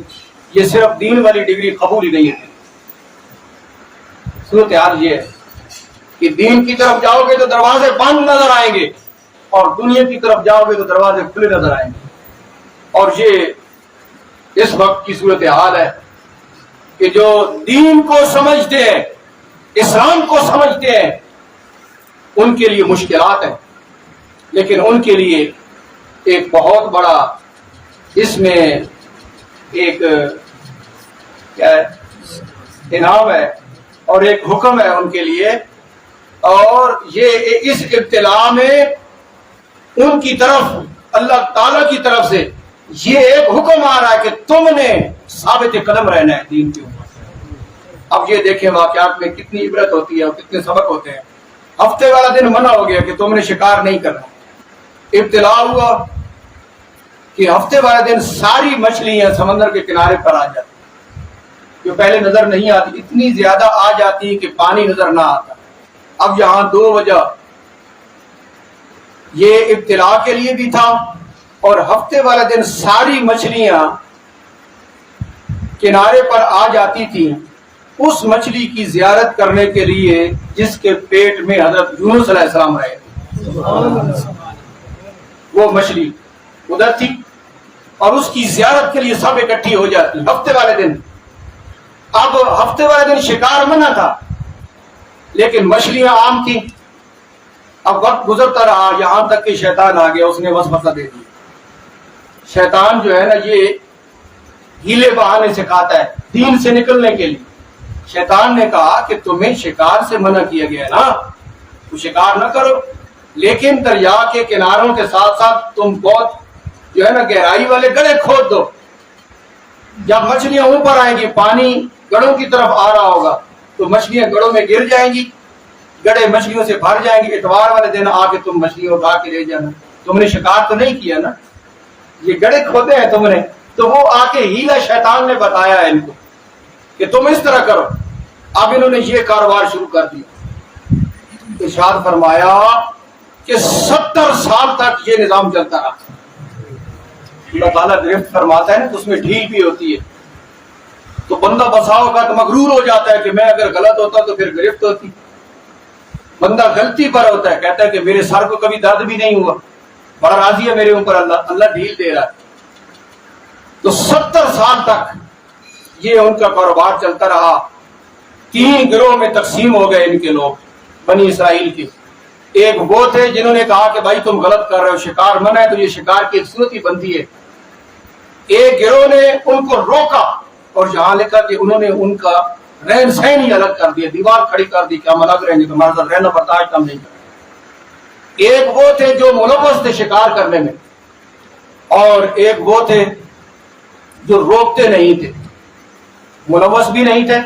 یہ صرف دین والی ڈگری قبول ہی نہیں ہے۔ صورتحال یہ ہے کہ دین کی طرف جاؤ گے تو دروازے بند نظر آئیں گے اور دنیا کی طرف جاؤ گے تو دروازے کھلے نظر آئیں گے۔ اور یہ اس وقت کی صورتحال ہے کہ جو دین کو سمجھتے ہیں، اسلام کو سمجھتے ہیں، ان کے لیے مشکلات ہیں، لیکن ان کے لیے ایک بہت بڑا اس میں ایک انعام ہے اور ایک حکم ہے ان کے لیے۔ اور یہ اس ابتلا میں ان کی طرف اللہ تعالی کی طرف سے یہ ایک حکم آ رہا ہے کہ تم نے ثابت قدم رہنا ہے دین کے اوپر۔ اب یہ دیکھیں واقعات میں کتنی عبرت ہوتی ہے اور کتنے سبق ہوتے ہیں۔ ہفتے والا دن منع ہو گیا کہ تم نے شکار نہیں کرنا، ابتلا ہوا کہ ہفتے والے دن ساری مچھلیاں سمندر کے کنارے پر آ جاتی، جو پہلے نظر نہیں آتی، اتنی زیادہ آ جاتی کہ پانی نظر نہ آتا۔ اب یہاں دو وجہ، یہ ابتلا کے لیے بھی تھا اور ہفتے والے دن ساری مچھلیاں کنارے پر آ جاتی تھیں اس مچھلی کی زیارت کرنے کے لیے جس کے پیٹ میں حضرت یونس علیہ السلام رہے تھے۔ وہ مچھلی ادھر تھی اور اس کی زیارت کے لیے سب اکٹھی ہو جاتی ہفتے والے دن۔ اب ہفتے والے دن شکار منع تھا لیکن مچھلیاں عام تھیں۔ اب وقت گزرتا رہا یہاں تک کہ شیطان آ گیا، اس نے وسوسہ دے دیا۔ شیطان جو ہے نا یہ ہیلے بہانے سکھاتا ہے دین سے نکلنے کے لیے۔ شیطان نے کہا کہ تمہیں شکار سے منع کیا گیا نا، تو شکار نہ کرو، لیکن دریا کے کناروں کے ساتھ ساتھ تم بہت جو ہے نا گہرائی والے گڑھے کھود دو۔ جب مچھلیاں اوپر آئیں گی، پانی گڑھوں کی طرف آ رہا ہوگا تو مچھلیاں گڑھوں میں گر جائیں گی گڑھے مچھلیوں سے بھر جائیں گے، اتوار والے دن آ کے تم مچھلیوں اٹھا کے لے جانا. تم نے شکار تو نہیں کیا نا، یہ گڑھے کھوتے ہیں تم نے. تو وہ آ کے ہیلا شیطان نے بتایا ہے ان کو کہ تم اس طرح کرو. اب انہوں نے یہ کاروبار شروع کر دیا. ارشاد فرمایا کہ 70 سال تک یہ نظام چلتا رہا. اللہ تعالیٰ گرفت فرماتا ہے نا تو اس میں ڈھیل بھی ہوتی ہے. تو بندہ بساؤ کا تو مغرور ہو جاتا ہے کہ میں اگر غلط ہوتا تو پھر گرفت ہوتی. بندہ غلطی پر ہوتا ہے، کہتا ہے کہ میرے سر کو کبھی درد بھی نہیں ہوا، بڑا راضی ہے میرے اوپر اللہ، اللہ ڈھیل دے رہا ہے. تو 70 سال تک یہ ان کا کاروبار چلتا رہا. 3 گروہ میں تقسیم ہو گئے ان کے لوگ بنی اسرائیل کے. ایک وہ تھے جنہوں نے کہا کہ بھائی تم غلط کر رہے ہو، شکار منع ہے تو یہ شکار کی ایک صورت ہی بنتی ہے. ایک گروہ نے ان کو روکا اور یہاں لکھا کہ انہوں نے ان کا رہن سہن ہی الگ کر دیا، دیوار کھڑی کر دی کہ ہم الگ رہیں گے، تمہارے ساتھ رہنا برداشت ہم نہیں کریں. ایک وہ تھے جو ملوث تھے شکار کرنے میں، اور ایک وہ تھے جو روکتے نہیں تھے، ملوث بھی نہیں تھے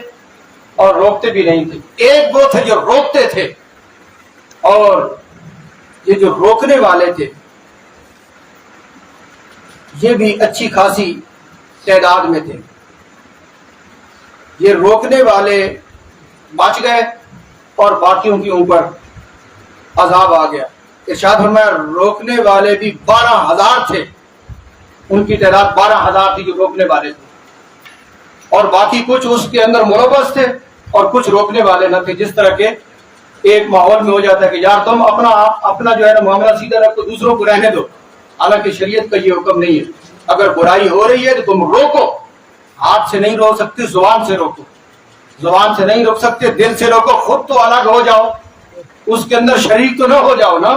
اور روکتے بھی نہیں تھے. ایک وہ تھے جو روکتے تھے، اور یہ جو روکنے والے تھے یہ بھی اچھی خاصی تعداد میں تھے. یہ روکنے والے بچ گئے اور باقیوں کے اوپر عذاب آ گیا. ارشاد فرمایا روکنے والے بھی 12,000 تھے، ان کی تعداد 12,000 تھی جو روکنے والے تھے، اور باقی کچھ اس کے اندر ملوث تھے اور کچھ روکنے والے نہ تھے. جس طرح کے ایک ماحول میں ہو جاتا ہے کہ یار تم اپنا جو ہے نا معاملہ سیدھا رکھو، دوسروں کو رہنے دو، حالانکہ شریعت کا یہ حکم نہیں ہے. اگر برائی ہو رہی ہے تو تم روکو، ہاتھ سے نہیں روک سکتے، زبان سے روکو. زبان سے نہیں روک سکتے، دل سے روکو. خود تو الگ ہو جاؤ، اس کے اندر شریک تو نہ ہو جاؤ نا.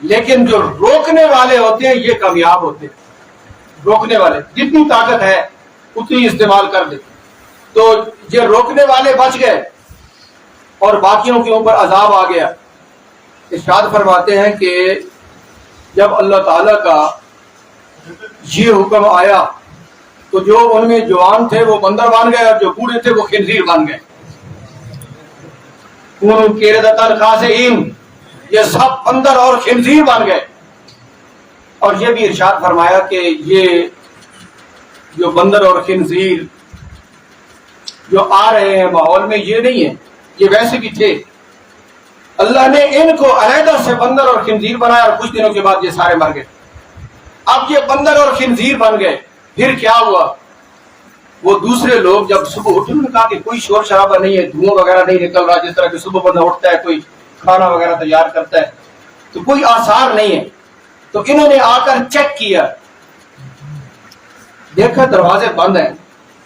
لیکن جو روکنے والے ہوتے ہیں یہ کامیاب ہوتے ہیں. روکنے والے جتنی طاقت ہے اتنی استعمال کر دیتے. تو یہ روکنے والے بچ گئے اور باقیوں کے اوپر عذاب آ گیا. ارشاد فرماتے ہیں کہ جب اللہ تعالیٰ کا یہ حکم آیا تو جو ان میں جوان تھے وہ بندر بن گئے اور جو بوڑھے تھے وہ خنزیر بن گئے. یہ سب بندر اور خنزیر بن گئے. اور یہ بھی ارشاد فرمایا کہ یہ جو بندر اور خنزیر جو آ رہے ہیں ماحول میں یہ نہیں ہے، یہ ویسے بھی تھے. اللہ نے ان کو علیحدہ سے بندر اور خنزیر بنایا اور کچھ دنوں کے بعد یہ سارے مر گئے. اب یہ بندر اور خنزیر بن گئے. پھر کیا ہوا؟ وہ دوسرے لوگ جب صبح اٹھے انہوں نے کہا کہ کوئی شور شرابہ نہیں ہے، دھواں وغیرہ نہیں نکل رہا، جس طرح کہ صبح بندہ اٹھتا ہے کوئی کھانا وغیرہ تیار کرتا ہے تو کوئی آثار نہیں ہے. تو انہوں نے آ کر چیک کیا، دیکھا دروازے بند ہیں،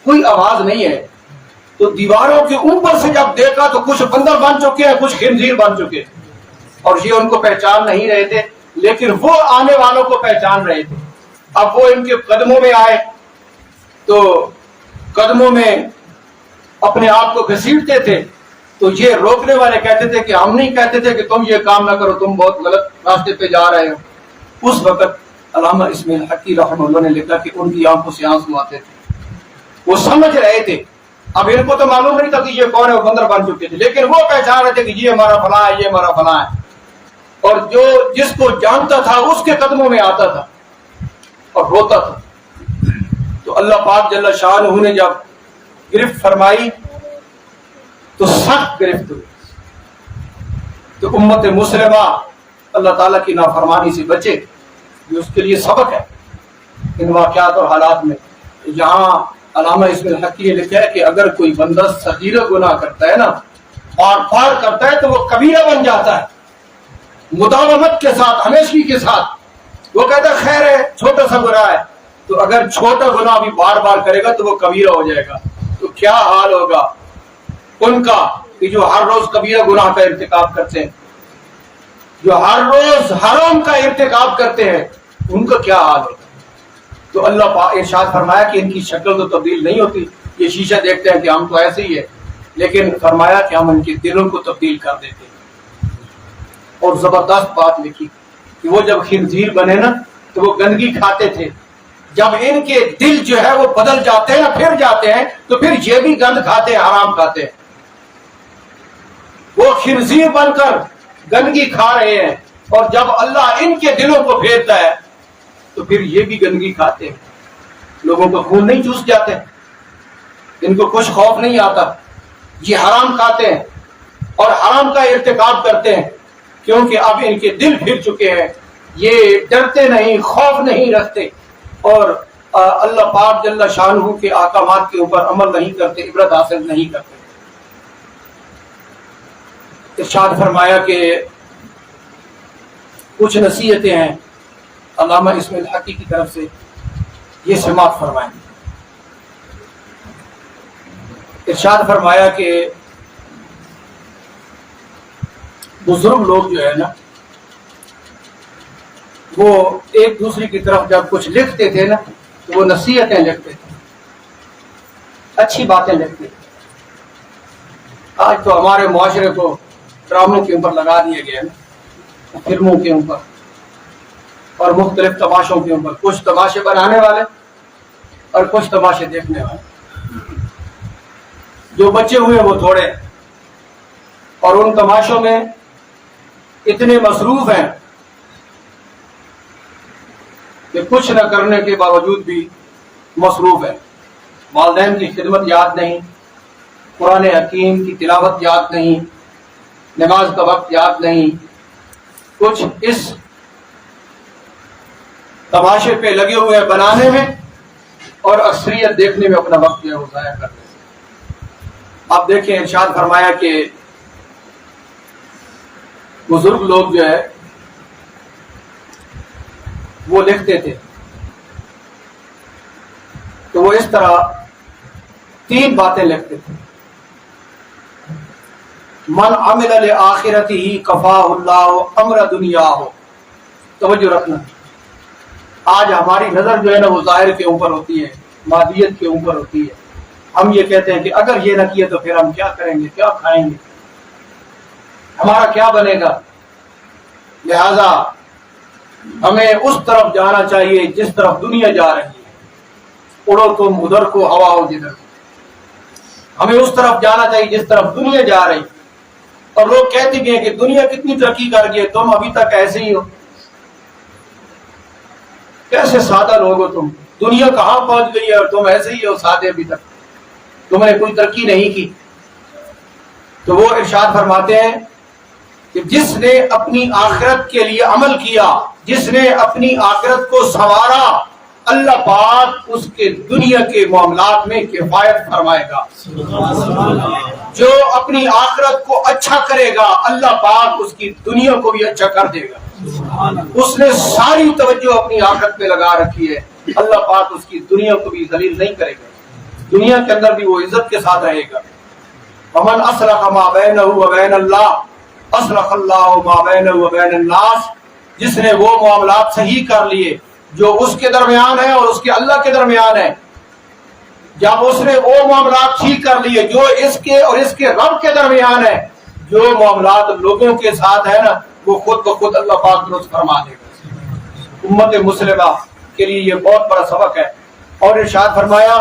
کوئی آواز نہیں ہے. تو دیواروں کے اوپر سے جب دیکھا تو کچھ بندر بن چکے ہیں، کچھ خنزیر بن چکے ہیں. اور یہ ان کو پہچان نہیں رہے تھے، لیکن وہ آنے والوں کو پہچان رہے تھے. اب وہ ان کے قدموں میں آئے تو قدموں میں اپنے آپ کو گھسیٹتے تھے. تو یہ روکنے والے کہتے تھے کہ ہم نہیں کہتے تھے کہ تم یہ کام نہ کرو، تم بہت غلط راستے پہ جا رہے ہو. اس وقت علامہ اسماعیل حقی رحمہ اللہ نے لکھا کہ ان کی آنکھوں سے آنسو آتے تھے. وہ سمجھ رہے تھے. اب ان کو تو معلوم نہیں تھا کہ یہ کون ہے، وہ بندر بن چکے تھے، لیکن وہ پہچان رہے تھے کہ یہ ہمارا فلاں ہے، یہ ہمارا فلاں ہے. اور جو جس کو جانتا تھا اس کے قدموں میں آتا تھا اور روتا تھا. تو اللہ پاک جل شانہ نے جب گرفت فرمائی تو سخت گرفت ہوئی. تو امت مسلمہ اللہ تعالیٰ کی نافرمانی سے بچے، یہ اس کے لیے سبق ہے ان واقعات اور حالات میں. یہاں علامہ اسماعیل حقی نے لکھا ہے کہ اگر کوئی بندہ صغیرہ گناہ کرتا ہے نا، بار بار کرتا ہے تو وہ کبیرہ بن جاتا ہے، مداومت کے ساتھ، ہمیشگی کے ساتھ. وہ کہتا ہے خیر ہے، چھوٹا سا گناہ ہے. تو اگر چھوٹا گناہ بھی بار بار کرے گا تو وہ کبیرہ ہو جائے گا. تو کیا حال ہوگا ان کا کہ جو ہر روز کبیرہ گناہ کا ارتکاب کرتے ہیں، جو ہر روز حرام کا ارتکاب کرتے ہیں، ان کا کیا حال ہوگا. تو اللہ پاک ارشاد فرمایا کہ ان کی شکل تو تبدیل نہیں ہوتی. یہ شیشہ دیکھتے ہیں کہ ہم تو ایسے ہی ہے، لیکن فرمایا کہ ہم ان کے دلوں کو تبدیل کر دیتے ہیں. اور زبردست بات لکھی کہ وہ جب خنزیر بنے نا تو وہ گندگی کھاتے تھے. جب ان کے دل جو ہے وہ بدل جاتے ہیں نا، پھر جاتے ہیں، تو پھر یہ بھی گند کھاتے ہیں، حرام کھاتے ہیں. وہ خنزیر بن کر گندگی کھا رہے ہیں، اور جب اللہ ان کے دلوں کو پھیرتا ہے تو پھر یہ بھی گندگی کھاتے ہیں. لوگوں کا خون نہیں چوس جاتے، ان کو کچھ خوف نہیں آتا. یہ حرام کھاتے ہیں اور حرام کا ارتکاب کرتے ہیں، کیونکہ اب ان کے دل پھر چکے ہیں. یہ ڈرتے نہیں، خوف نہیں رکھتے، اور اللہ پاک جل شانہ کے احکامات کے اوپر عمل نہیں کرتے، عبرت حاصل نہیں کرتے. ارشاد فرمایا کہ کچھ نصیحتیں ہیں علامہ اسماعیل حقی کی طرف سے، یہ سماعت فرمائیں. ارشاد فرمایا کہ بزرگ لوگ جو ہے نا، وہ ایک دوسرے کی طرف جب کچھ لکھتے تھے نا تو وہ نصیحتیں لکھتے تھے، اچھی باتیں لکھتے تھے. آج تو ہمارے معاشرے کو ڈراموں کے اوپر لگا دیا گیا نا، فلموں کے اوپر اور مختلف تماشوں کے اوپر. کچھ تماشے بنانے والے اور کچھ تماشے دیکھنے والے. جو بچے ہوئے وہ تھوڑے، اور ان تماشوں میں اتنے مصروف ہیں کہ کچھ نہ کرنے کے باوجود بھی مصروف ہیں. والدین کی خدمت یاد نہیں، قرآن حکیم کی تلاوت یاد نہیں، نماز کا وقت یاد نہیں. کچھ اس تماشے پہ لگے ہوئے ہیں بنانے میں، اور اکثریت دیکھنے میں اپنا وقت جو ہے وہ ضائع کرتے ہیں. آپ دیکھیں ارشاد فرمایا کہ بزرگ لوگ جو ہے وہ لکھتے تھے، تو وہ اس طرح 3 باتیں لکھتے تھے. من عمل لآخرتہ کفاہ اللہ امر دنیا ہو. توجہ رکھنا، آج ہماری نظر جو ہے نا وہ ظاہر کے اوپر ہوتی ہے، مادیت کے اوپر ہوتی ہے. ہم یہ کہتے ہیں کہ اگر یہ نہ کیے تو پھر ہم کیا کریں گے، کیا کھائیں گے، ہمارا کیا بنے گا. لہذا ہمیں اس طرف جانا چاہیے جس طرف دنیا جا رہی ہے. اڑو تم ادھر کو، ہوا ہو جدھر. ہمیں اس طرف جانا چاہیے جس طرف دنیا جا رہی. اور لوگ کہتے بھی ہیں کہ دنیا کتنی ترقی کر گئی، تم ابھی تک ایسے ہی ہو. کیسے سادہ لوگ ہو تم، دنیا کہاں پہنچ گئی ہے اور تم ایسے ہی ہو سادے، ابھی تک تم نے کوئی ترقی نہیں کی. تو وہ ارشاد فرماتے ہیں کہ جس نے اپنی آخرت کے لیے عمل کیا، جس نے اپنی آخرت کو سنوارا، اللہ پاک اس کے دنیا کے معاملات میں کفایت فرمائے گا. جو اپنی آخرت کو اچھا کرے گا، اللہ پاک اس کی دنیا کو بھی اچھا کر دے گا. اس نے ساری توجہ اپنی آخرت پہ لگا رکھی ہے، اللہ پاک اس کی دنیا کو بھی ذلیل نہیں کرے گا، دنیا کے اندر بھی وہ عزت کے ساتھ رہے گا. ومن اصلح ما بینہ وبین اللہ اصلح اللہ ما بینہ وبین الناس. جس نے وہ معاملات صحیح کر لیے جو اس کے درمیان ہے اور اس کے اللہ کے درمیان ہے، جب اس نے وہ معاملات ٹھیک کر لیے جو اس کے اور اس کے رب کے درمیان ہے، جو معاملات لوگوں کے ساتھ ہے نا وہ خود بخود اللہ پاک درست فرما دے گا. امت مسلمہ کے لیے یہ بہت بڑا سبق ہے. اور ارشاد فرمایا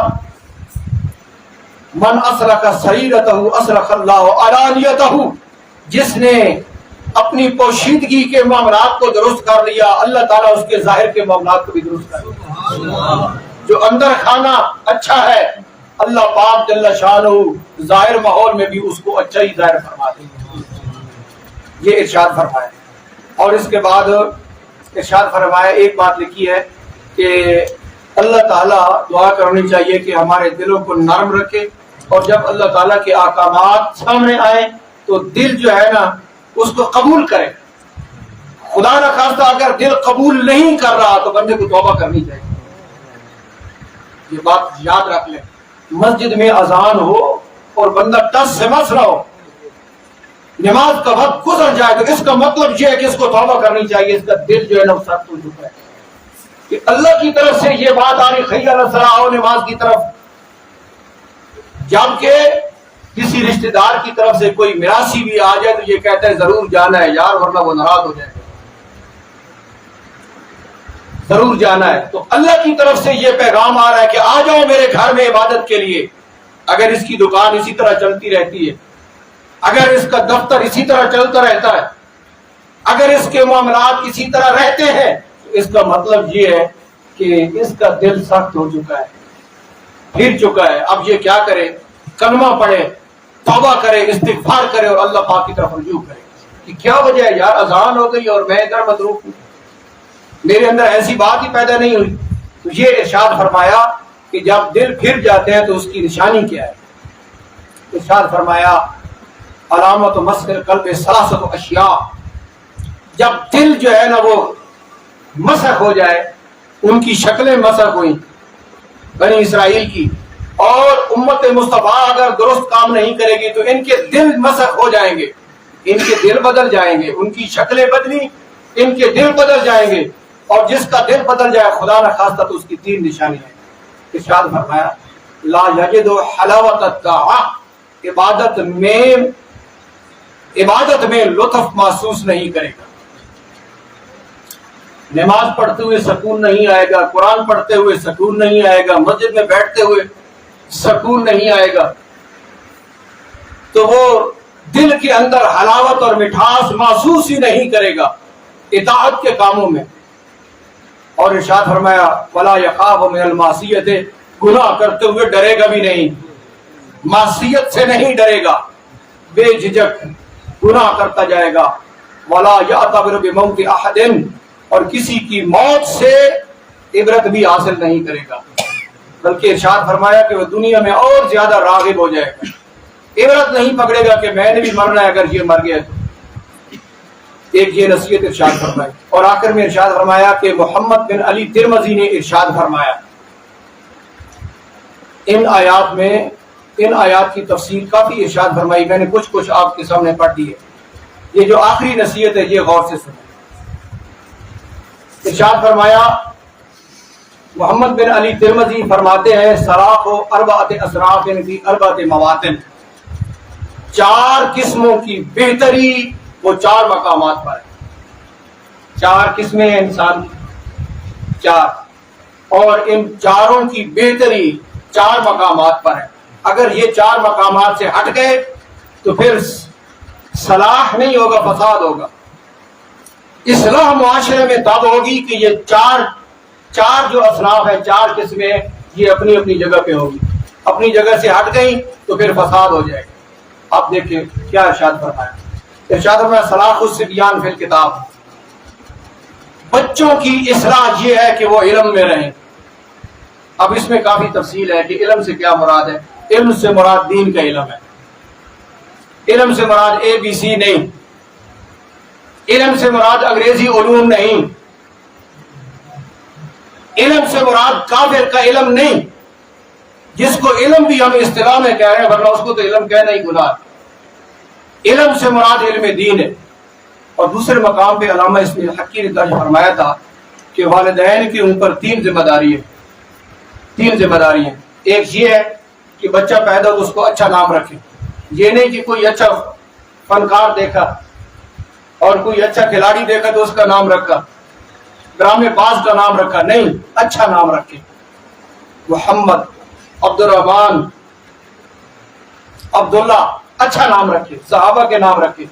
من اصلح سریرتہ اصلح اللہ علانیتہ. جس نے اپنی پوشیدگی کے معاملات کو درست کر لیا، اللہ تعالیٰ اس کے ظاہر کے معاملات کو بھی درست کر لیا. جو اندر کھانا اچھا ہے، اللہ پاک جل شانہ ظاہر ماحول میں بھی اس کو اچھا ہی ظاہر فرما دے. یہ ارشاد فرمایا. اور اس کے بعد ارشاد فرمایا، ایک بات لکھی ہے کہ اللہ تعالیٰ دعا کرنی چاہیے کہ ہمارے دلوں کو نرم رکھے، اور جب اللہ تعالیٰ کے احکامات سامنے آئے تو دل جو ہے نا اس کو قبول کرے. خدا نہ خواستہ اگر دل قبول نہیں کر رہا تو بندے کو توبہ کرنی چاہیے. یہ بات یاد رکھ لیں. مسجد میں اذان ہو اور بندہ ٹس سے مس رہا ہو، نماز کا وقت گزر جائے تو اس کا مطلب یہ ہے کہ اس کو توبہ کرنی چاہیے. اس کا دل جو ہے نا سخت ہو چکا ہے کہ اللہ کی طرف سے یہ بات آ رہی خی الصلاۃ نماز کی طرف، جبکہ کسی رشتہ دار کی طرف سے کوئی میراثی بھی آ جائے تو یہ کہتا ہے ضرور جانا ہے یار، ورنہ وہ ناراض ہو جائے گا، ضرور جانا ہے. تو اللہ کی طرف سے یہ پیغام آ رہا ہے کہ آ جاؤ میرے گھر میں عبادت کے لیے. اگر اس کی دکان اسی طرح چلتی رہتی ہے اگر اس کا دفتر اسی طرح چلتا رہتا ہے، اگر اس کے معاملات اسی طرح رہتے ہیں، تو اس کا مطلب یہ ہے کہ اس کا دل سخت ہو چکا ہے، پھر چکا ہے۔ اب یہ کیا کرے؟ کلمہ پڑھے، توبہ کرے، استغفار کرے اور اللہ پاک کی طرف رجوع کرے کہ کیا وجہ ہے یار، اذان ہو گئی اور میں ادھر مصروف ہوں، میرے اندر ایسی بات ہی پیدا نہیں ہوئی۔ تو یہ ارشاد فرمایا کہ جب دل پھر جاتے ہیں تو اس کی نشانی کیا ہے؟ ارشاد فرمایا علامت مسخ القلب ثلاثۃ اشیاء، جب دل جو ہے نا وہ مسخ ہو جائے، ان کی شکلیں مسخ ہوئیں بنی اسرائیل کی، اور امت مصطفیٰ اگر درست کام نہیں کرے گی تو ان کے دل مسخ ہو جائیں گے، ان کے دل بدل جائیں گے، ان کی شکلیں بدلی، ان کے دل بدل جائیں گے، اور جس کا دل بدل جائے خدا نہ خواستہ تو اس کی 3 نشانی ہے۔ ارشاد فرمایا لا یجد حلاوت الطاعہ، عبادت میں لطف محسوس نہیں کرے گا، نماز پڑھتے ہوئے سکون نہیں آئے گا، قرآن پڑھتے ہوئے سکون نہیں آئے گا، مسجد میں بیٹھتے ہوئے سکون نہیں آئے گا، تو وہ دل کے اندر حلاوت اور مٹھاس محسوس ہی نہیں کرے گا اطاعت کے کاموں میں۔ اور ارشاد فرمایا ولا یخاف من المعصیۃ، گناہ کرتے ہوئے ڈرے گا بھی نہیں، معصیت سے نہیں ڈرے گا، بے جھجک گناہ کرتا جائے گا۔ ولا یعتبر بموت احد، اور کسی کی موت سے عبرت بھی حاصل نہیں کرے گا، بلکہ ارشاد فرمایا کہ وہ دنیا میں اور زیادہ راغب ہو جائے گا، عبرت نہیں پکڑے گا کہ میں نے بھی مرنا ہے اگر یہ مر گیا تو۔ ایک یہ نصیحت ارشاد فرمائی، اور آخر میں ارشاد فرمایا کہ محمد بن علی ترمذی نے ارشاد فرمایا، ان آیات کی تفسیر کافی ارشاد فرمائی، میں نے کچھ آپ کے سامنے پڑھ دی ہے، یہ جو آخری نصیحت ہے یہ غور سے سنیں۔ ارشاد فرمایا محمد بن علی ترمذی فرماتے ہیں صراخ اربعۃ اصراف فی اربعۃ مواطن، 4 قسموں کی بہتری وہ 4 مقامات پر ہے۔ 4 قسمیں ہیں انسان کی، 4، اور ان 4 کی بہتری 4 مقامات پر ہے۔ اگر یہ 4 مقامات سے ہٹ گئے تو پھر صلاح نہیں ہوگا، فساد ہوگا۔ اصلاح معاشرے میں تب ہوگی کہ یہ چار جو اصناف ہیں، 4 قسمیں، یہ اپنی اپنی جگہ پہ ہوگی، اپنی جگہ سے ہٹ گئی تو پھر فساد ہو جائے گا۔ اب دیکھیں کیا ارشاد فرمایا، ارشاد فرمایا صلاح الصبیان فی الکتاب، بچوں کی اصلاح یہ ہے کہ وہ علم میں رہیں۔ اب اس میں کافی تفصیل ہے کہ علم سے کیا مراد ہے۔ علم سے مراد دین کا علم ہے، علم سے مراد ABC نہیں، علم سے مراد انگریزی علوم نہیں، علم سے مراد کافر کا علم نہیں، جس کو علم بھی ہم اصطلاح میں کہہ رہے ہیں، ورنہ اس کو تو علم کہنا ہی گناہ ہے۔ علم سے مراد علم دین ہے۔ اور دوسرے مقام پہ علامہ اسماعیل حقی نے درج فرمایا تھا کہ والدین کے اوپر 3 ذمہ داری ہے، 3 ذمہ داری ہیں۔ ایک یہ ہے کہ بچہ پیدا ہو تو اس کو اچھا نام رکھے، یہ نہیں کہ کوئی اچھا فنکار دیکھا اور کوئی اچھا کھلاڑی دیکھا تو اس کا نام رکھا، ڈرامے باز کا نام رکھا، نہیں، اچھا نام رکھے، محمد، عبد الرحمان، عبداللہ، اچھا نام رکھے، صحابہ کے نام رکھے،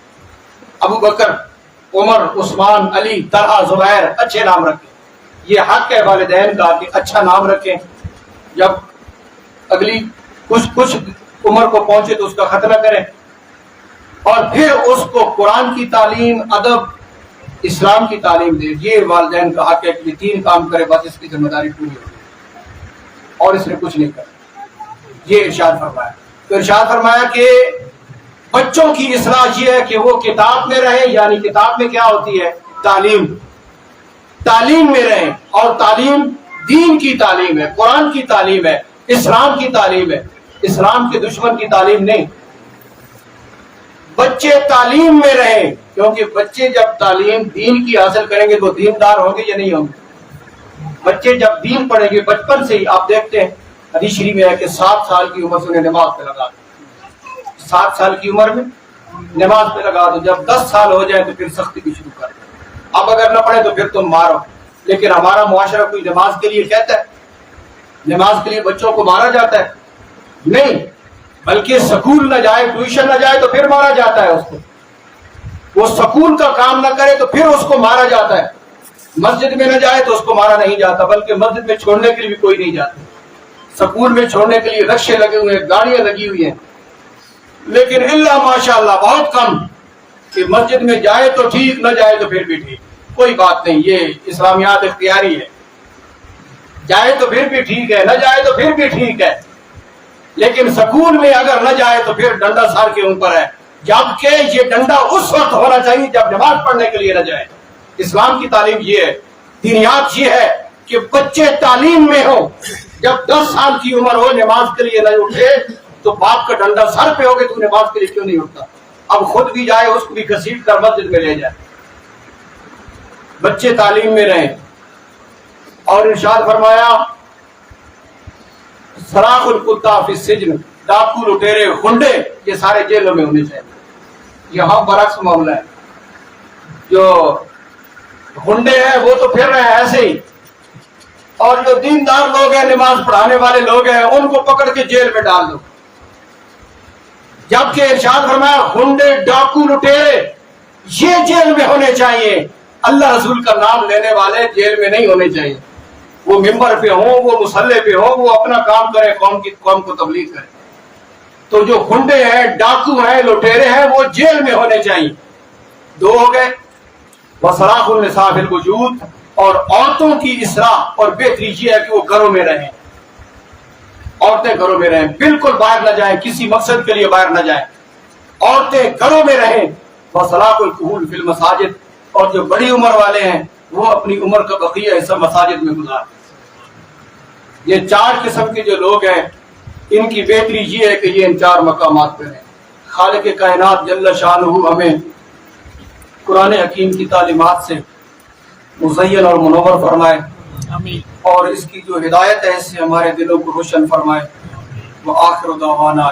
ابو بکر، عمر، عثمان، علی، طلحہ، زبیر، اچھے نام رکھے۔ یہ حق ہے والدین کا کہ اچھا نام رکھیں، جب اگلی کچھ عمر کو پہنچے تو اس کا ختنہ کریں، اور پھر اس کو قرآن کی تعلیم، ادب، اسلام کی تعلیم دے۔ یہ والدین کا حق ہے کہ 3 کام کرے، بس اس کی ذمہ داری پوری ہوگی، اور اس نے کچھ نہیں کرا۔ یہ ارشاد فرمایا، تو ارشاد فرمایا کہ بچوں کی اصلاح یہ ہے کہ وہ کتاب میں رہیں، یعنی کتاب میں کیا ہوتی ہے؟ تعلیم، تعلیم میں رہیں، اور تعلیم دین کی تعلیم ہے، قرآن کی تعلیم ہے، اسلام کی تعلیم ہے، اسلام کے دشمن کی تعلیم نہیں۔ بچے تعلیم میں رہیں، کیونکہ بچے جب تعلیم دین کی حاصل کریں گے تو دیندار ہوں گے یا نہیں ہوں گے؟ بچے جب دین پڑھیں گے بچپن سے ہی، آپ دیکھتے ہیں حدیث شریف میں ہے کہ 7 سال کی عمر سے انہیں نماز پہ لگا دو، 7 سال کی عمر میں نماز پہ لگا دو، جب 10 سال ہو جائے تو پھر سختی بھی شروع کر دو، اب اگر نہ پڑھے تو پھر تم مارو۔ لیکن ہمارا معاشرہ کوئی نماز کے لیے کہتا ہے؟ نماز کے لیے بچوں کو مارا جاتا ہے؟ نہیں، بلکہ سکول نہ جائے, ٹیوشن نہ جائے تو پھر مارا جاتا ہے اس کو. وہ سکول کا کام نہ کرے تو پھر اس کو مارا جاتا ہے. مسجد میں نہ جائے تو اس کو مارا نہیں جاتا, بلکہ مسجد میں چھوڑنے کے لیے بھی کوئی نہیں جاتا. سکول میں چھوڑنے کے لیے رکشے لگے ہوئے ہیں, گاڑیاں لگی ہوئی ہیں, لیکن اللہ ماشاء اللہ بہت کم کہ مسجد میں جائے تو ٹھیک, نہ جائے تو پھر بھی ٹھیک, کوئی بات نہیں. یہ اسلامیات اختیاری ہے, جائے تو پھر بھی ٹھیک ہے, نہ جائے تو پھر بھی ٹھیک ہے. لیکن سکول میں اگر نہ جائے تو پھر ڈنڈا سر کے اوپر ہے, جبکہ یہ ڈنڈا اس وقت ہونا چاہیے جب نماز پڑھنے کے لیے نہ جائے. اسلام کی تعلیم یہ ہے, دینیات یہ ہے کہ بچے تعلیم میں ہو. جب 10 سال کی عمر ہو, نماز کے لیے نہ اٹھے تو باپ کا ڈنڈا سر پہ ہو گئے, تو نماز کے لیے کیوں نہیں اٹھتا؟ اب خود بھی جائے, اس کو بھی گھسیٹ کر مسجد میں لے جائے. بچے تعلیم میں رہیں. اور ارشاد فرمایا سراخ الکتا فی السجن, ڈاکو لٹیرے خنڈے یہ سارے جیلوں میں ہونے چاہیے. یہاں برعکس معاملہ ہے, جو خنڈے ہیں وہ تو پھر رہے ہیں ایسے ہی, اور جو دیندار لوگ ہیں, نماز پڑھانے والے لوگ ہیں, ان کو پکڑ کے جیل میں ڈال دو. جبکہ ارشاد فرمایا خنڈے ڈاکو لٹیرے یہ جیل میں ہونے چاہیے. اللہ رسول کا نام لینے والے جیل میں نہیں ہونے چاہیے. وہ ممبر پہ ہوں, وہ مصلے پہ ہوں, وہ اپنا کام کرے, قوم کو تبلیغ کرے. تو جو خنڈے ہیں, ڈاکو ہیں, لٹیرے ہیں, وہ جیل میں ہونے چاہیے. 2 ہو گئے. وصراخ النساء فی الوجود, اور عورتوں کی اصلاح اور بہتری یہ ہے کہ وہ گھروں میں رہیں. عورتیں گھروں میں رہیں, بالکل باہر نہ جائیں, کسی مقصد کے لیے باہر نہ جائیں, عورتیں گھروں میں رہیں. وصلاح الکہول فی المساجد, اور جو بڑی عمر والے ہیں وہ اپنی عمر کا بقیہ حصہ مساجد میں گزاریں. یہ 4 قسم کے جو لوگ ہیں, ان کی بہتری یہ ہے کہ یہ ان 4 مقامات پہ رہیں. خالق کائنات جل شانہ ہمیں قرآن حکیم کی تعلیمات سے مزین اور منور فرمائے, اور اس کی جو ہدایت ہے اس سے ہمارے دلوں کو روشن فرمائے. وآخر دعوانا